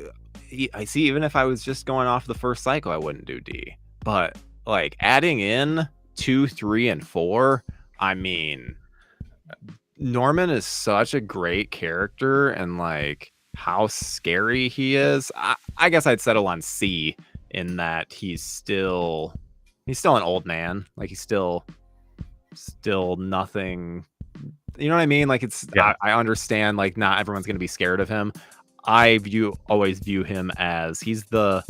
I see. Even if I was just going off the first cycle, I wouldn't do D. But like adding in 2, 3, and 4, I mean, Norman is such a great character, and like how scary he is. I guess I'd settle on C in that he's still an old man. Like he's still nothing. You know what I mean? Like I understand. Like not everyone's gonna be scared of him. I always view him as he's the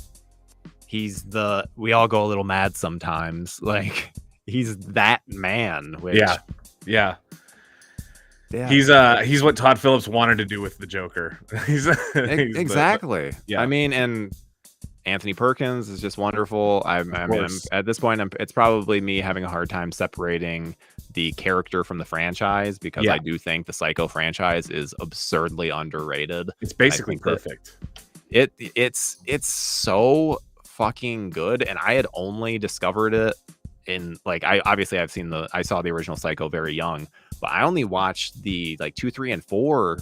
we all go a little mad sometimes. Like he's that man. Which, yeah. He's what Todd Phillips wanted to do with the Joker. he's exactly. I mean, and Anthony Perkins is just wonderful. I'm at this point, it's probably me having a hard time separating the character from the franchise, because I do think the Psycho franchise is absurdly underrated. It's basically perfect. It's so fucking good, and I had only discovered it in like I saw the original Psycho very young, but I only watched the 2, 3, and 4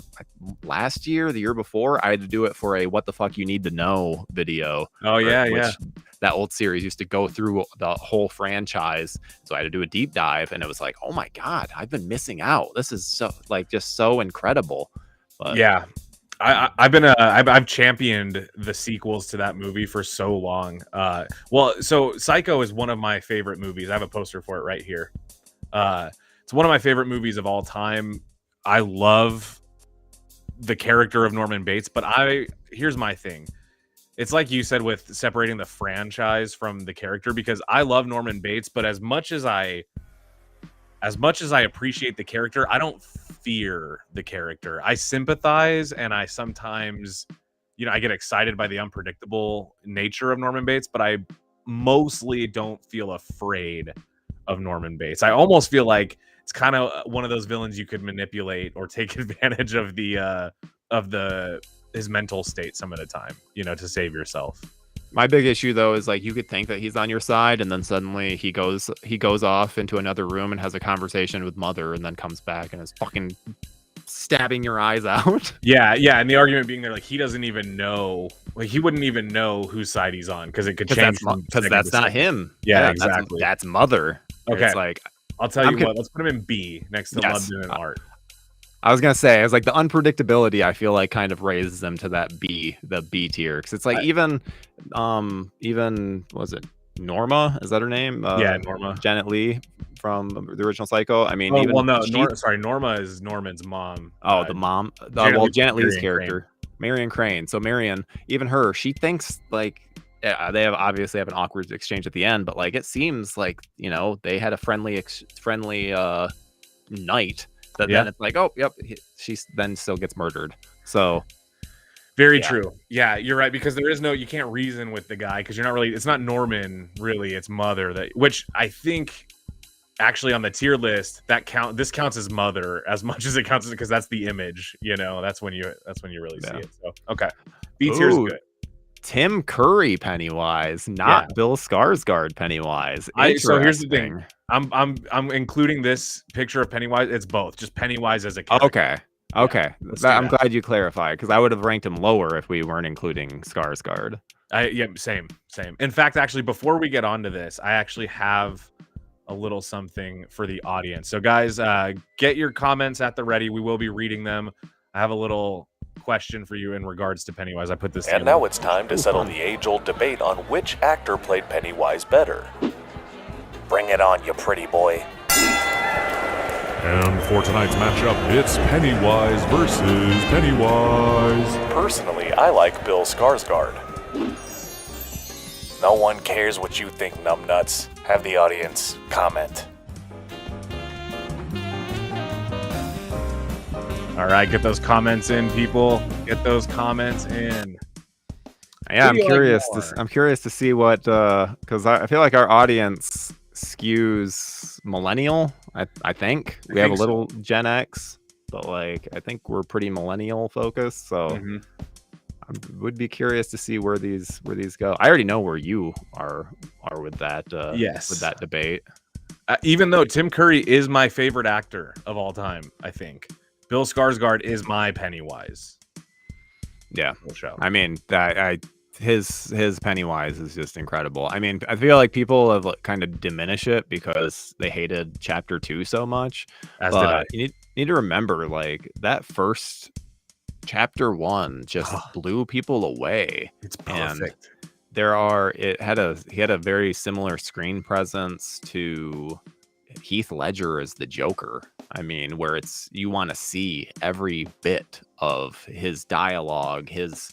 last year, the year before. I had to do it for a What the Fuck You Need to Know video. Oh yeah, that old series used to go through the whole franchise, so I had to do a deep dive, and it was like, oh my god, I've been missing out. This is so just so incredible. But yeah, I've championed the sequels to that movie for so long. So Psycho is one of my favorite movies. I have a poster for it right here. It's one of my favorite movies of all time. I love the character of Norman Bates, but here's my thing. It's like you said with separating the franchise from the character, because I love Norman Bates, but as much as I appreciate the character, I don't fear the character. I sympathize, and I sometimes, I get excited by the unpredictable nature of Norman Bates, but I mostly don't feel afraid of Norman Bates. I almost feel like it's kind of one of those villains you could manipulate or take advantage of his mental state some of the time, to save yourself. My big issue though is like you could think that he's on your side, and then suddenly he goes off into another room and has a conversation with Mother, and then comes back and is fucking stabbing your eyes out. Yeah, and the argument being there, like he doesn't even know, like he wouldn't even know whose side he's on, because it could change because that's not him. Yeah, exactly. That's Mother. Okay, it's like I'll tell you what. Let's put him in B next to London and Art. I was gonna say, I was like, the unpredictability, I feel like kind of raises them to that B, the B tier, because it's like even was it Norma? Is that her name? Yeah, Norma. Janet Leigh from the original Psycho. I mean, Norma is Norman's mom. Oh, the mom. Janet Leigh's character, Marion Crane. So Marion, even her, she thinks like. Yeah, they obviously have an awkward exchange at the end, but like it seems like they had a friendly night. That then it's like, oh, yep, she then still gets murdered. So very true. Yeah, you're right, because you can't reason with the guy, because you're not really. It's not Norman really. It's Mother which I think actually on the tier list this counts as Mother as much as it counts, because that's the image. That's when you really see it. So okay, B tier is good. Tim Curry Pennywise, not Bill Skarsgård Pennywise. So here's the thing. I'm including this picture of Pennywise. It's both, just Pennywise as a character. Okay. I'm glad you clarified, because I would have ranked him lower if we weren't including Skarsgård. Same. In fact, actually, before we get onto this, I actually have a little something for the audience. So guys, get your comments at the ready. We will be reading them. I have a little question for you in regards to Pennywise. I put this and now it's time to settle the age-old debate on which actor played Pennywise better. Bring it on, you pretty boy. And for tonight's matchup, it's Pennywise versus Pennywise. Personally, I like Bill Skarsgård. No one cares what you think, numbnuts. Have the audience comment. All right, get those comments in, people. Get those comments in. Yeah, I'm Who do you like curious. more? I'm curious to see what, because I feel like our audience skews millennial. I think we have a little Gen X, but like I think we're pretty millennial focused. So I would be curious to see where these go. I already know where you are with that. Yes, with that debate. Even though Tim Curry is my favorite actor of all time, I think Bill Skarsgård is my Pennywise. Yeah, I mean his Pennywise is just incredible. I mean, I feel like people have kind of diminish it because they hated Chapter 2 so much. As did I. You need to remember, like that first Chapter 1 just blew people away. It's perfect. And he had a very similar screen presence to Heath Ledger as the Joker. I mean, where you want to see every bit of his dialogue, his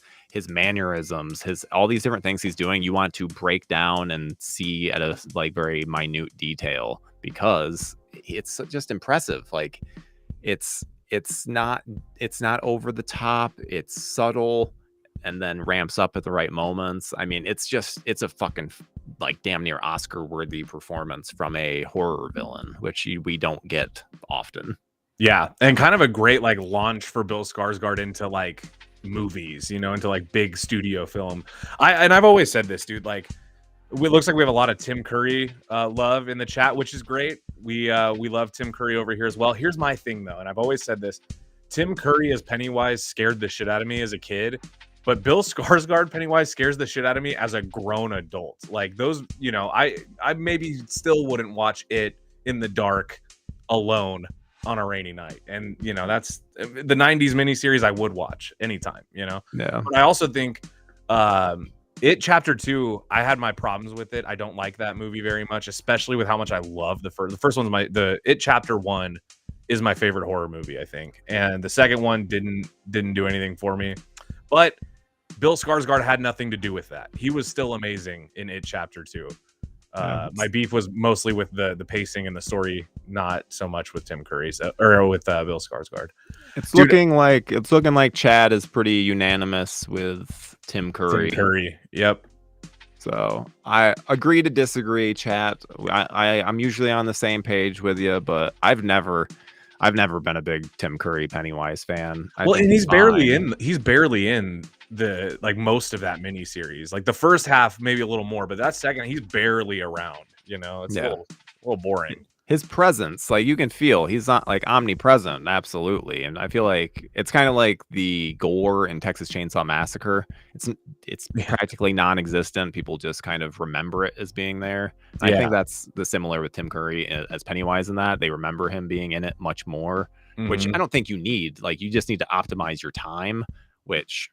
mannerisms, all these different things he's doing. You want to break down and see at a like very minute detail because it's just impressive. Like it's not over the top. It's subtle and then ramps up at the right moments. I mean, it's a fucking like damn near Oscar worthy performance from a horror villain, which we don't get often. Yeah, and kind of a great like launch for Bill Skarsgård into like movies, into like big studio film. I've always said this, dude. Like, it looks like we have a lot of Tim Curry love in the chat, which is great. We love Tim Curry over here as well. Here's my thing though, and I've always said this: Tim Curry as Pennywise scared the shit out of me as a kid, but Bill Skarsgård Pennywise scares the shit out of me as a grown adult. Like those, I maybe still wouldn't watch it in the dark alone on a rainy night, and that's the 90s miniseries I would watch anytime. Yeah, but I also think It Chapter 2, I had my problems with it. I don't like that movie very much, especially with how much I love the first one's It Chapter 1 is my favorite horror movie, I think, and the second one didn't do anything for me. But Bill Skarsgård had nothing to do with that. He was still amazing in It Chapter 2. My beef was mostly with the pacing and the story, not so much with Tim Curry or with Bill Skarsgård. It's looking like Chad is pretty unanimous with Tim Curry. Tim Curry, yep. So I agree to disagree, chat. I'm usually on the same page with you, but I've never been a big Tim Curry Pennywise fan. And he's barely in the like most of that miniseries. Like the first half, maybe a little more, but that second, he's barely around. It's a little boring. His presence, like you can feel, he's not like omnipresent, absolutely. And I feel like it's kind of like the gore in Texas Chainsaw Massacre. It's practically non-existent. People just kind of remember it as being there. I think that's the similar with Tim Curry as Pennywise in that they remember him being in it much more, which I don't think you need. Like you just need to optimize your time, which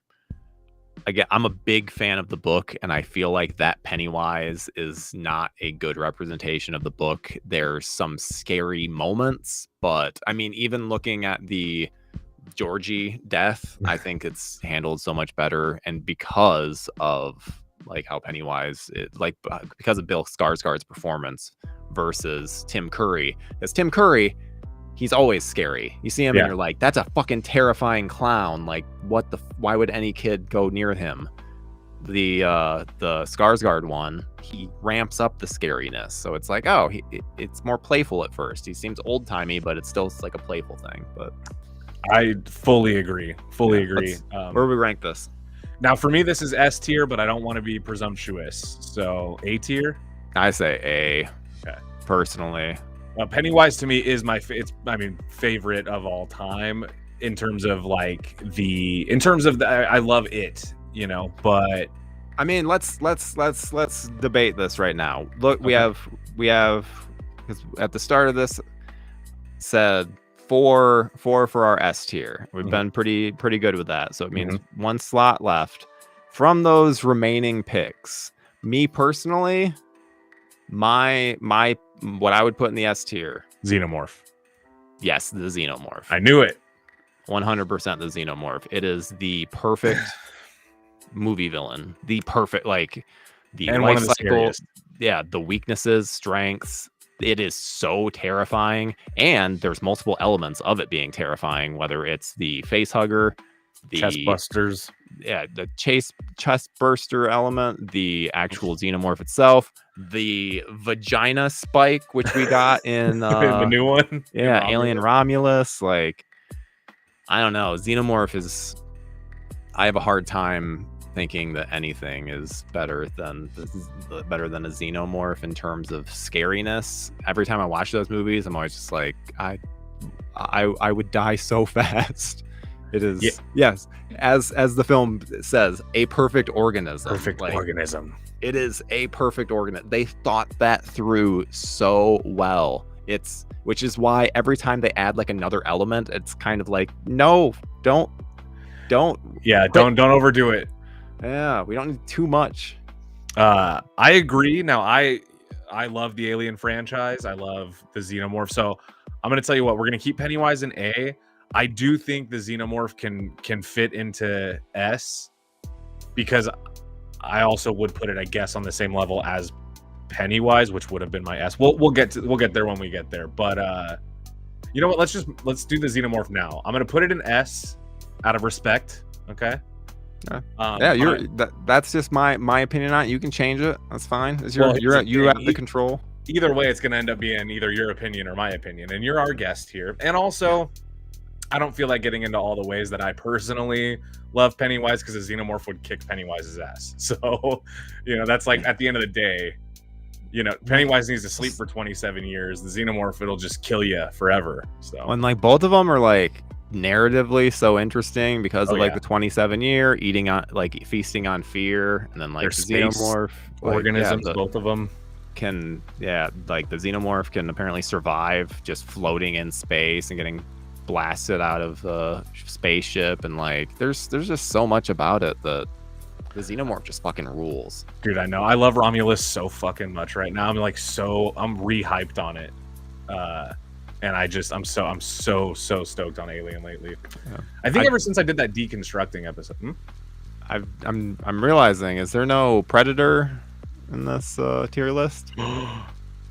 again, I'm a big fan of the book, and I feel like that Pennywise is not a good representation of the book. There's some scary moments, but I mean, even looking at the Georgie death, I think it's handled so much better. And because of like how Pennywise, because of Bill Skarsgård's performance versus Tim Curry, because Tim Curry, he's always scary. You see him and you're like, that's a fucking terrifying clown. Like, why would any kid go near him? The Skarsgård one, he ramps up the scariness. So it's like, it's more playful at first. He seems old timey, but it's still like a playful thing. But I fully agree. Fully agree. Where do we rank this? Now, for me, this is S tier, but I don't want to be presumptuous. So A tier? I say A. Okay. Personally. Pennywise to me is my favorite of all time in terms of I love it, but I mean, let's debate this right now. Look, we have because at the start of this said four for our S tier. We've been pretty good with that. So it means one slot left from those remaining picks. Me personally, my what I would put in the S tier. Xenomorph. Yes, the Xenomorph. I knew it. 100% the Xenomorph. It is the perfect movie villain. The perfect, like, the and life one of the cycle. scariest. Yeah, the weaknesses, strengths, it is so terrifying, and there's multiple elements of it being terrifying, whether it's the face hugger, the chest busters, the chest burster element, the actual xenomorph itself, the vagina spike, which we got in the new one, Alien Romulus. Like, I don't know, xenomorph is, I have a hard time thinking that anything is better than a xenomorph in terms of scariness. Every time I watch those movies, I'm always just like, I would die so fast. It is, yes, as the film says, a perfect organism. Organism. It is a perfect organism. They thought that through so well. Which is why every time they add like another element, it's kind of like, no, don't. Yeah, don't overdo it. Yeah, we don't need too much. I agree. Now, I love the Alien franchise. I love the Xenomorph. So I'm going to tell you what, we're going to keep Pennywise in A. I do think the Xenomorph can fit into S, because I also would put it, I guess, on the same level as Pennywise, which would have been my S. We'll get there when we get there. But you know what? Let's do the Xenomorph now. I'm going to put it in S out of respect. Okay. That's just my opinion on it. You can change it. That's fine. You have the control. Either way, it's going to end up being either your opinion or my opinion, and you're our guest here. And also, I don't feel like getting into all the ways that I personally love Pennywise, because a xenomorph would kick Pennywise's ass. So, that's like, at the end of the day, Pennywise needs to sleep for 27 years. The xenomorph, it'll just kill you forever. So, and like both of them are like narratively so interesting because of like the 27-year feasting on fear, and then like the xenomorph organisms, both of them can like the xenomorph can apparently survive just floating in space and getting blasted out of the spaceship, and like there's just so much about it that the xenomorph just fucking rules. Dude, I know. I love Romulus so fucking much right now. I'm re-hyped on it. And I'm so stoked on Alien lately. Yeah. I think ever since I did that deconstructing episode. I'm realizing, is there no Predator in this tier list?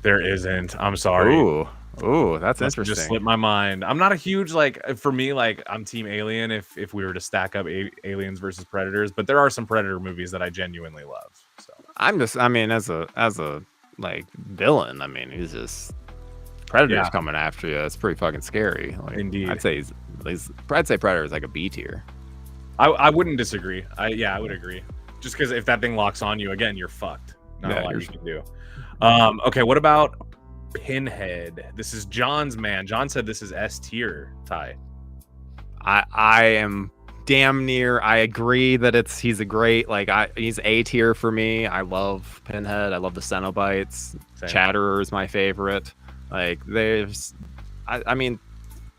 There isn't. I'm sorry. Ooh, that's interesting. Just slipped my mind. I'm not a huge, for me, I'm Team Alien if we were to stack up Aliens versus Predators, but there are some Predator movies that I genuinely love. So as a villain, he's just Predator's coming after you. It's pretty fucking scary. Indeed. I'd say Predator is like a B tier. I wouldn't disagree. I would agree. Just because if that thing locks on you again, you're fucked. Not a lot you can do. Okay, what about Pinhead? This is John's man. John said this is S tier, Ty. I am damn near. I agree that he's a great, he's A tier for me. I love Pinhead. I love the Cenobites. Same. Chatterer is my favorite.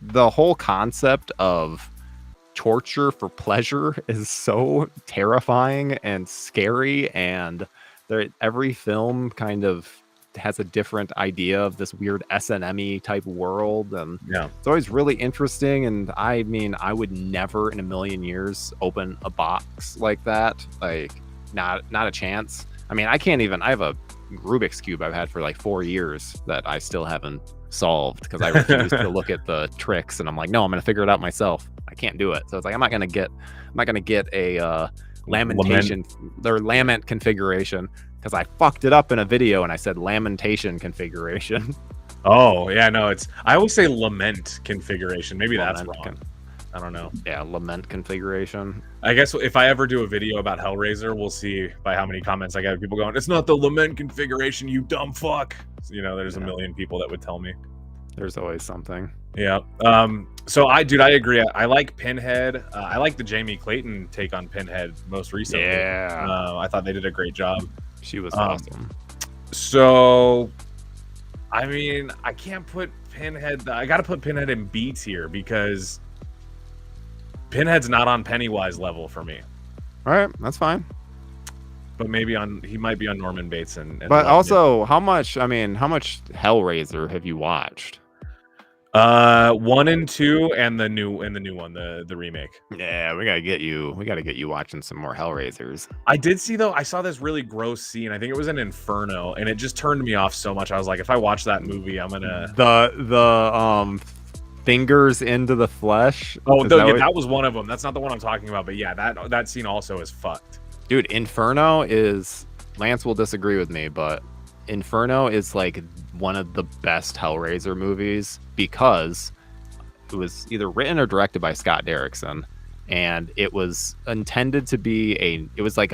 The whole concept of torture for pleasure is so terrifying and scary, and every film kind of has a different idea of this weird SNM-y type world, and it's always really interesting. And I would never in a million years open a box like that. Not a chance. I can't even. I have a Rubik's Cube I've had for 4 years that I still haven't solved because I refuse to look at the tricks, and I'm like, no, I'm gonna figure it out myself. I can't do it. So it's I'm not gonna get a lament configuration, because I fucked it up in a video and I said lamentation configuration. Oh yeah, no, I always say lament configuration. Maybe that's wrong. I don't know. Yeah, lament configuration. I guess if I ever do a video about Hellraiser, we'll see by how many comments I got. People going, "It's not the lament configuration, you dumb fuck." So, there's a million people that would tell me. There's always something. Yeah. So I agree. I like Pinhead. I like the Jamie Clayton take on Pinhead most recently. Yeah. I thought they did a great job. She was awesome. So, I can't put Pinhead. I got to put Pinhead in B tier because Pinhead's not on Pennywise level for me. All right, that's fine. But he might be on Norman Bates and but also, how much Hellraiser have you watched? 1 and 2 and the new one, the remake. Yeah, we gotta get you watching some more Hellraisers. I did see though, I saw this really gross scene. I think it was an Inferno, and it just turned me off so much. I was like, if I watch that movie, I'm gonna The fingers into the flesh. Oh no, yeah, that was one of them. That's not the one I'm talking about, but yeah, that scene also is fucked. Dude, Inferno is, Lance will disagree with me, but Inferno is like one of the best Hellraiser movies because it was either written or directed by Scott Derrickson, and it was intended to be it was a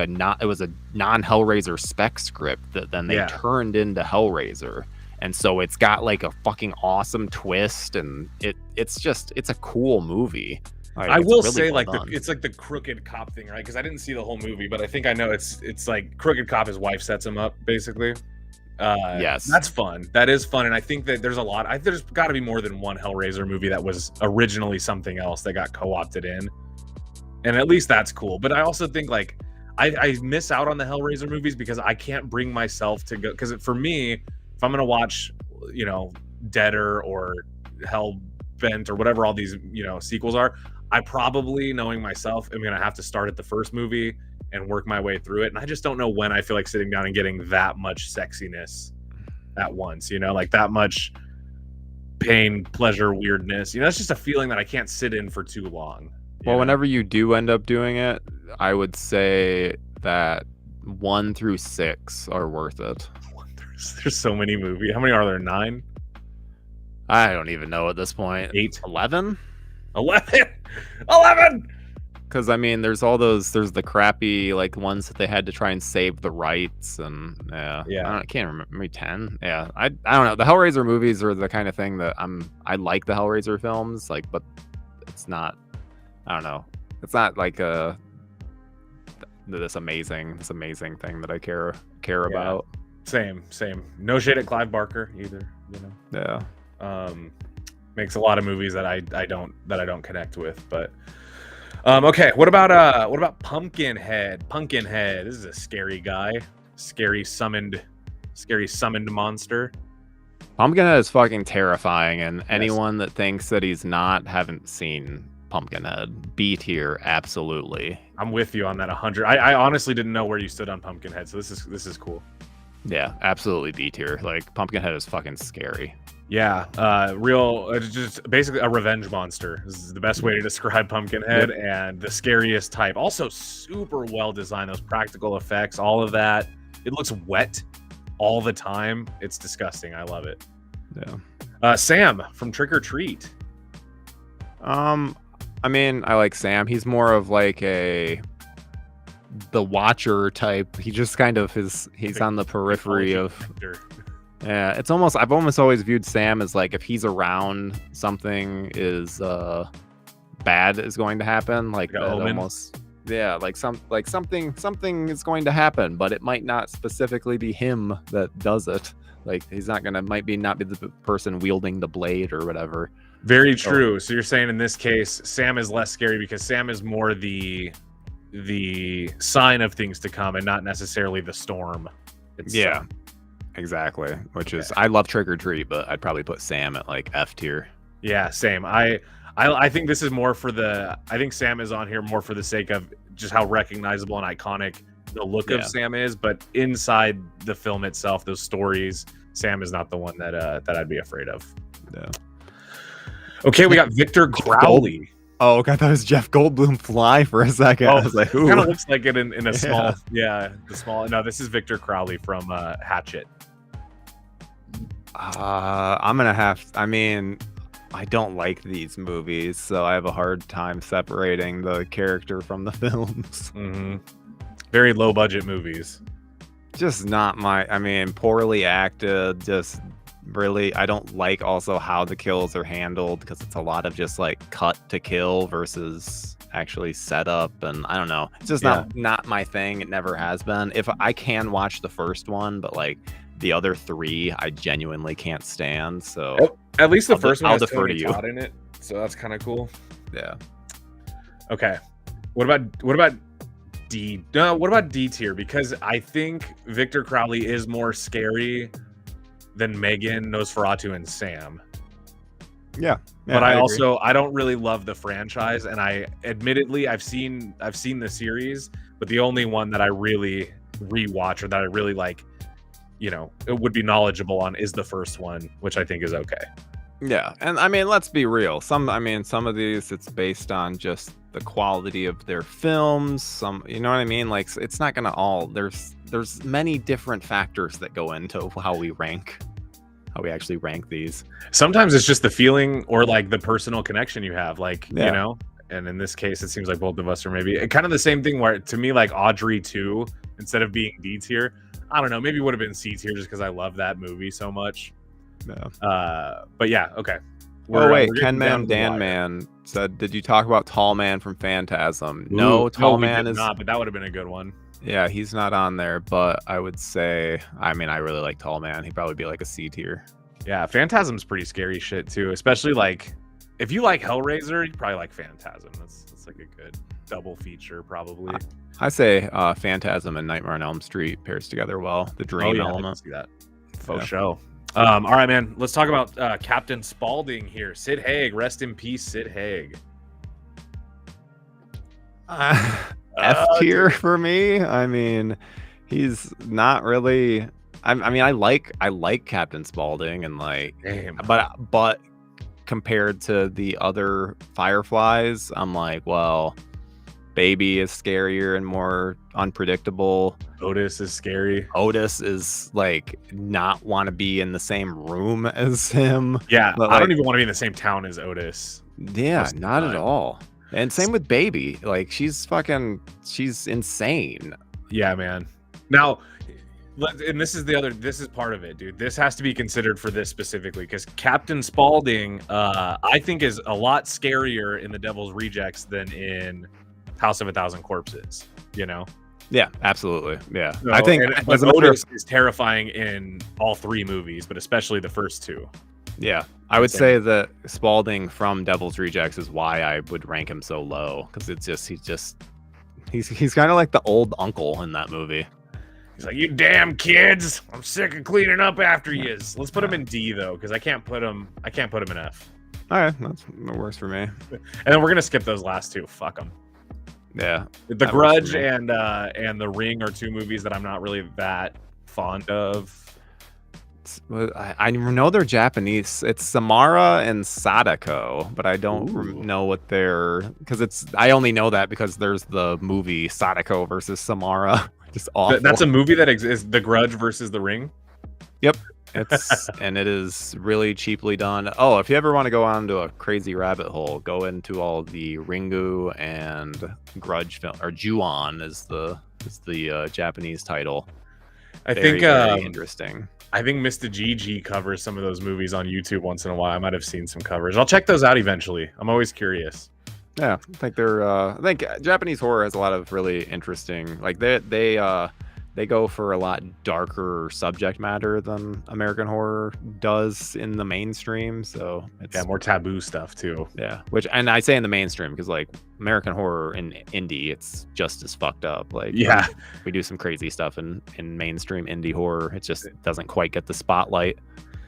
non-Hellraiser spec script that then they turned into Hellraiser. And so it's got like a fucking awesome twist, and it's a cool movie. Like, I will really say, well like done. it's like the crooked cop thing, right? Because I didn't see the whole movie, but I think I know it's like crooked cop. His wife sets him up, basically. Yes, that's fun. That is fun, and I think that there's a lot. There's got to be more than one Hellraiser movie that was originally something else that got co-opted in, and at least that's cool. But I also think like I miss out on the Hellraiser movies because I can't bring myself to go. Because for me, if I'm gonna watch, Deader or Hellbent or whatever all these sequels are, I probably, knowing myself, am gonna have to start at the first movie and work my way through it. And I just don't know when I feel like sitting down and getting that much sexiness at once, like that much pain, pleasure, weirdness. It's just a feeling that I can't sit in for too long. Well, whenever you do end up doing it, I would say that 1 through 6 are worth it. There's so many movies. How many are there? 9? I don't even know at this point. 8? 11? 11! Because I mean, there's the crappy like ones that they had to try and save the rights, and I can't remember, maybe 10. Yeah, I don't know. The Hellraiser movies are the kind of thing that I like the Hellraiser films, like, but it's not. I don't know. It's not like this amazing thing that I care about. Same. No shade at Clive Barker either. Yeah. Makes a lot of movies that I don't connect with, but. Okay, what about Pumpkinhead? Pumpkinhead, this is a scary guy, scary summoned monster. Pumpkinhead is fucking terrifying, and anyone that thinks that he's not haven't seen Pumpkinhead. B tier, absolutely. I'm with you on that 100. I honestly didn't know where you stood on Pumpkinhead, so this is cool. Yeah, absolutely B tier. Like, Pumpkinhead is fucking scary. Yeah, just basically a revenge monster. This is the best way to describe Pumpkinhead, and the scariest type. Also super well designed, those practical effects, all of that. It looks wet all the time. It's disgusting. I love it. Yeah. Sam from Trick or Treat. I mean, I like Sam. He's more of like the Watcher type. He just kind of he's on the periphery of. Yeah, I've almost always viewed Sam as like, if he's around, something is bad is going to happen. Like that almost, yeah, like something is going to happen, but it might not specifically be him that does it. Like he's not be the person wielding the blade or whatever. Very true. So you're saying in this case, Sam is less scary because Sam is more the sign of things to come and not necessarily the storm itself. Yeah. Exactly, which is I love Trick or Treat, but I'd probably put Sam at like F tier. Yeah, same. I think this is more for I think Sam is on here more for the sake of just how recognizable and iconic the look of Sam is, but inside the film itself, those stories, Sam is not the one that I'd be afraid of. Yeah. Okay, we got Victor Crowley. Oh, okay, I thought it was Jeff Goldblum fly for a second. I was like, ooh. Kind of looks like it in a small, No, this is Victor Crowley from Hatchet. I'm gonna have. I mean, I don't like these movies, so I have a hard time separating the character from the films. Mm-hmm. Very low budget movies. Just not my. I mean, poorly acted. Just really, I don't like also how the kills are handled because it's a lot of just like cut to kill versus actually set up, and I don't know. It's just not my thing. It never has been. If I can watch the first one, but like. The other 3, I genuinely can't stand. So at least the first one, I'll defer to you. In it, so that's kind of cool. Yeah. Okay. What about D? No, what about D tier? Because I think Victor Crowley is more scary than Megan, Nosferatu, and Sam. Yeah, but I I don't really love the franchise, and I've seen the series, but the only one that I really rewatch or that I really like, it would be knowledgeable on is the first one, which I think is okay. Yeah, and I mean, let's be real. Some of these, it's based on just the quality of their films. Some, you know what I mean? Like, it's not gonna all. There's many different factors that go into how we actually rank these. Sometimes it's just the feeling or like the personal connection you have, like And in this case, it seems like both of us are maybe kind of the same thing. Where to me, like Audrey 2, instead of being D tier, I don't know, maybe would have been C tier just because I love that movie so much. But yeah, okay. Ken Man Dan Man said, "Did you talk about Tall Man from Phantasm?" No, Tall Man is not, but that would have been a good one. Yeah, he's not on there, but I would say, I really like Tall Man. He'd probably be like a C tier. Yeah, Phantasm's pretty scary shit too, especially like if you like Hellraiser, you probably like Phantasm. That's like a good double feature, probably. I say Phantasm and Nightmare on Elm Street pairs together well. The dream element. I can see that. Faux show. All right, man. Let's talk about Captain Spaulding here. Sid Haig, rest in peace, Sid Haig. F tier for me. I mean, he's not really. I like Captain Spaulding and like, but compared to the other Fireflies, I'm like, well, Baby is scarier and more unpredictable. Otis is scary. Otis is like not want to be in the same room as him. Yeah, but, I don't even want to be in the same town as Otis. Yeah, not at all. And same with Baby. Like she's insane. Yeah, man. Now, and this is part of it, dude. This has to be considered for this specifically because Captain Spaulding, I think, is a lot scarier in The Devil's Rejects than in House of a Thousand Corpses. Yeah, absolutely. Yeah, So, I think but Otis is terrifying in all three movies, but especially the first two. Yeah, I would say that Spaulding from Devil's Rejects is why I would rank him so low because he's kind of like the old uncle in that movie. He's like, "You damn kids! I'm sick of cleaning up after yous." Let's put him in D though, because I can't put him in F. All right, that works for me. And then we're gonna skip those last two. Fuck them. Yeah, The Grudge and The Ring are two movies that I'm not really that fond of. I know they're Japanese. It's Samara and Sadako, but I don't know what they're because I only know that because there's the movie Sadako versus Samara. Just awful. That's a movie that exists. The Grudge versus The Ring. Yep. And it is really cheaply done. Oh, if you ever want to go on to a crazy rabbit hole, go into all the Ringu and Grudge film, or Ju-on is the Japanese title. I think very interesting. I think Mr. GG covers some of those movies on YouTube once in a while. I might have seen some coverage. I'll check those out eventually. I'm always curious. Yeah, I think I think Japanese horror has a lot of really interesting, like they go for a lot darker subject matter than American horror does in the mainstream. So it's more taboo stuff too. Yeah, and I say in the mainstream because like American horror in indie, it's just as fucked up. Like we do some crazy stuff in mainstream indie horror. It just doesn't quite get the spotlight.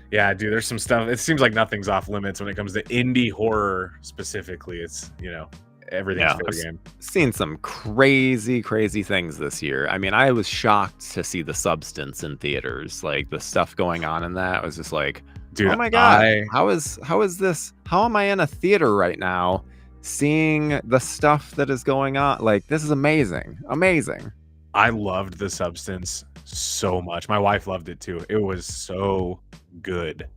Yeah, dude, there's some stuff. It seems like nothing's off limits when it comes to indie horror specifically. It's everything's fair game. Seen some crazy things this year. I mean, I was shocked to see The Substance in theaters. Like the stuff going on in that was just like, dude, oh my god, how is this? How am I in a theater right now seeing the stuff that is going on? Like this is amazing. I loved The Substance so much. My wife loved it too. It was so good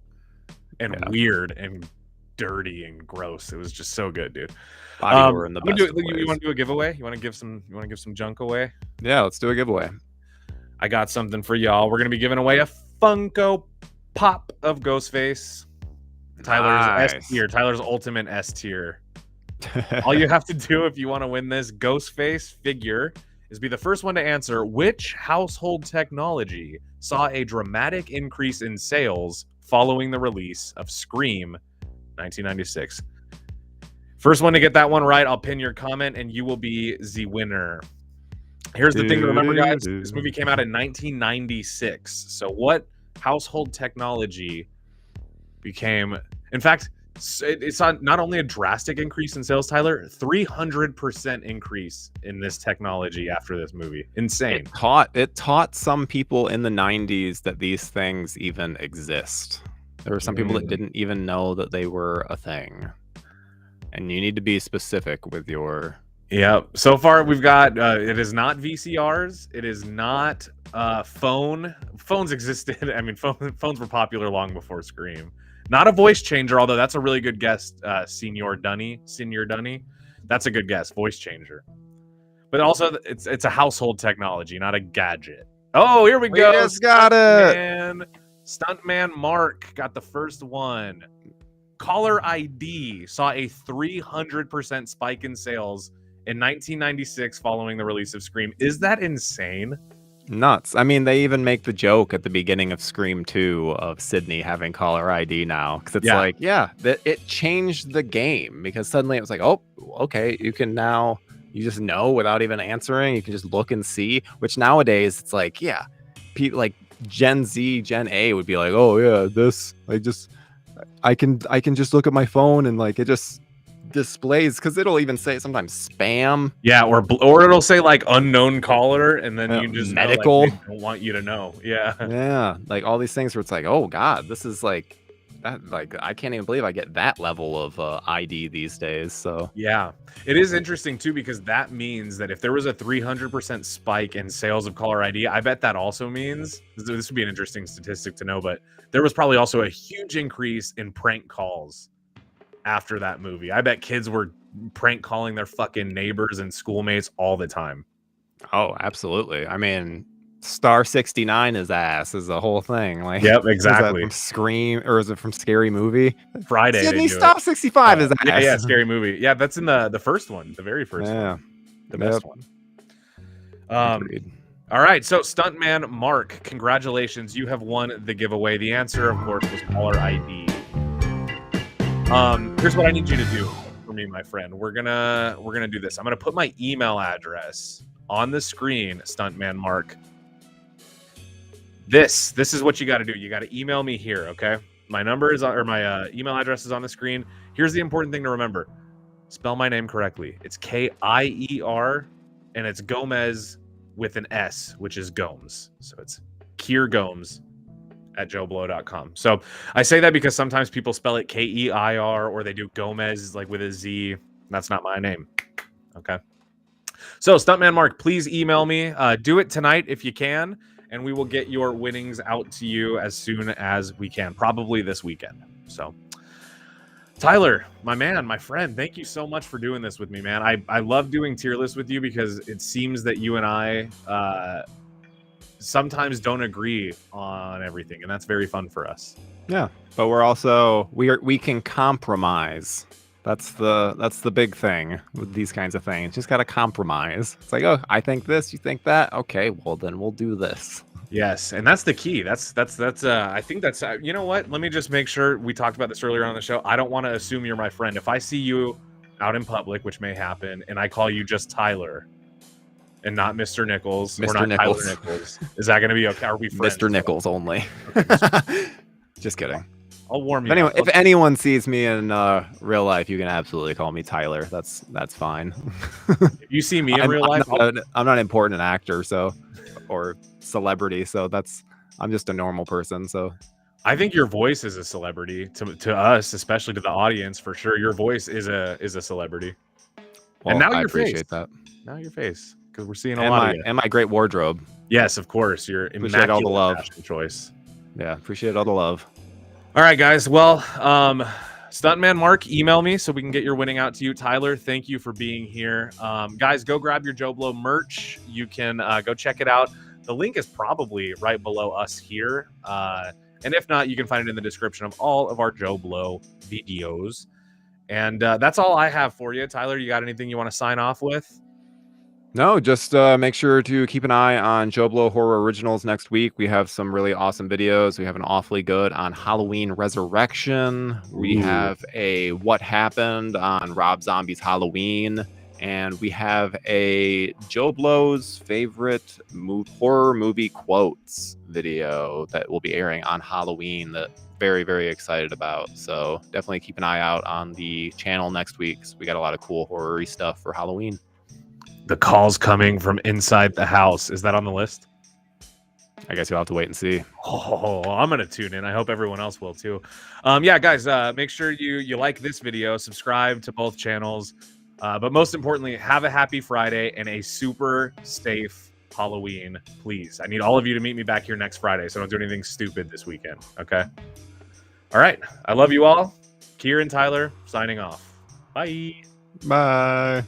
and weird and dirty and gross. It was just so good, dude. Body horror in the best you want to do a giveaway? You want to give some junk away? Yeah, let's do a giveaway. I got something for y'all. We're gonna be giving away a Funko Pop of Ghostface. Tyler's S tier. Tyler's ultimate S tier. All you have to do if you want to win this Ghostface figure is be the first one to answer which household technology saw a dramatic increase in sales following the release of Scream 1996. First one to get that one right, I'll pin your comment and you will be the winner. Here's the thing to remember, guys. This movie came out in 1996. So what household technology became... In fact, It's not only a drastic increase in sales, Tyler, 300% increase in this technology after this movie. Insane. It taught some people in the 90s that these things even exist. There were some people that didn't even know that they were a thing. And you need to be specific with your... Yeah. So far, we've got, it is not VCRs. It is not phone. Phones existed. I mean, phones were popular long before Scream. Not a voice changer, although that's a really good guess, Senior Dunny. That's a good guess, voice changer. But also, it's a household technology, not a gadget. Oh, here we go. Just got it. Stuntman Mark got the first one. Caller ID saw a 300% spike in sales in 1996 following the release of Scream. Is that insane? Nuts. I mean, they even make the joke at the beginning of Scream 2 of Sydney having caller ID now. Because it's like, it changed the game. Because suddenly it was like, oh, okay, you can now, you just know without even answering. You can just look and see. Which nowadays, it's like, yeah, like Gen Z, Gen A would be like, oh, yeah, this, I can just look at my phone and like it just displays, because it'll even say sometimes spam, or it'll say like unknown caller, and then you just medical, know, like, they don't want you to know. Like all these things where it's like, oh god, this is like that, like I can't even believe I get that level of ID these days. So yeah, it is interesting too, because that means that if there was a 300% spike in sales of caller ID, I bet that also means, this would be an interesting statistic to know, but there was probably also a huge increase in prank calls after that movie. I bet kids were prank calling their fucking neighbors and schoolmates all the time. Oh, absolutely. I mean, Star 69 his ass is the whole thing. Like, yep, exactly. From Scream, or is it from Scary Movie? Friday. Sydney Star 65 is ass. Yeah, Scary Movie. Yeah, that's in the first one, the very first one, the best one. All right, so Stuntman Mark, congratulations, you have won the giveaway. The answer, of course, was caller ID. Here's what I need you to do for me, my friend. We're gonna do this. I'm gonna put my email address on the screen, Stuntman Mark. This is what you got to do. You got to email me here, okay? My number is my email address is on the screen. Here's the important thing to remember: spell my name correctly. It's Kier, and it's Gomez with an S, which is Gomes. So it's Kier Gomes at joeblow.com. So I say that because sometimes people spell it K-E-I-R, or they do Gomez like with a Z. That's not my name. Okay. So Stuntman Mark, please email me. Do it tonight if you can, and we will get your winnings out to you as soon as we can, probably this weekend. So Tyler, my man, my friend, thank you so much for doing this with me, man. I love doing tier lists with you because it seems that you and I sometimes don't agree on everything, and that's very fun for us. Yeah, but we're also we can compromise. That's the big thing with these kinds of things. Just gotta compromise. It's like, oh, I think this, you think that. Okay, well then we'll do this. Yes, and that's the key. That's I think that's you know what? Let me just make sure, we talked about this earlier on the show. I don't want to assume you're my friend. If I see you out in public, which may happen, and I call you just Tyler and not Mr. Nichols, or not Tyler Nichols, is that going to be okay? Are we friends? Mr. Nichols only. Just kidding. I'll warm you. If anyone sees me in real life, you can absolutely call me Tyler. That's fine. If you see me in real life, I'm not an important actor, so, or celebrity, so I'm just a normal person. So I think your voice is a celebrity to us, especially to the audience, for sure. Your voice is a celebrity. Well, and now I your appreciate face. that. Now your face, because we're seeing a lot of you. And my great wardrobe. Yes, of course. Your appreciate all the love. fashion choice. Yeah, appreciate all the love. All right, guys. Well, Stuntman Mark, email me so we can get your winning out to you. Tyler, thank you for being here. Guys, go grab your Joe Blow merch. You can go check it out. The link is probably right below us here. And if not, you can find it in the description of all of our Joe Blow videos. And that's all I have for you. Tyler, you got anything you want to sign off with? No, just make sure to keep an eye on Joe Blow Horror Originals next week. We have some really awesome videos. We have an awfully good on Halloween Resurrection. We have a What Happened on Rob Zombie's Halloween. And we have a Joe Blow's favorite horror movie quotes video that will be airing on Halloween that very, very excited about. So definitely keep an eye out on the channel next week. We got a lot of cool horror-y stuff for Halloween. The call's coming from inside the house. Is that on the list? I guess you'll have to wait and see. Oh, I'm going to tune in. I hope everyone else will too. Yeah, guys, make sure you like this video, subscribe to both channels. But most importantly, have a happy Friday and a super safe Halloween, please. I need all of you to meet me back here next Friday, so don't do anything stupid this weekend, okay? All right. I love you all. Kier and Tyler signing off. Bye. Bye.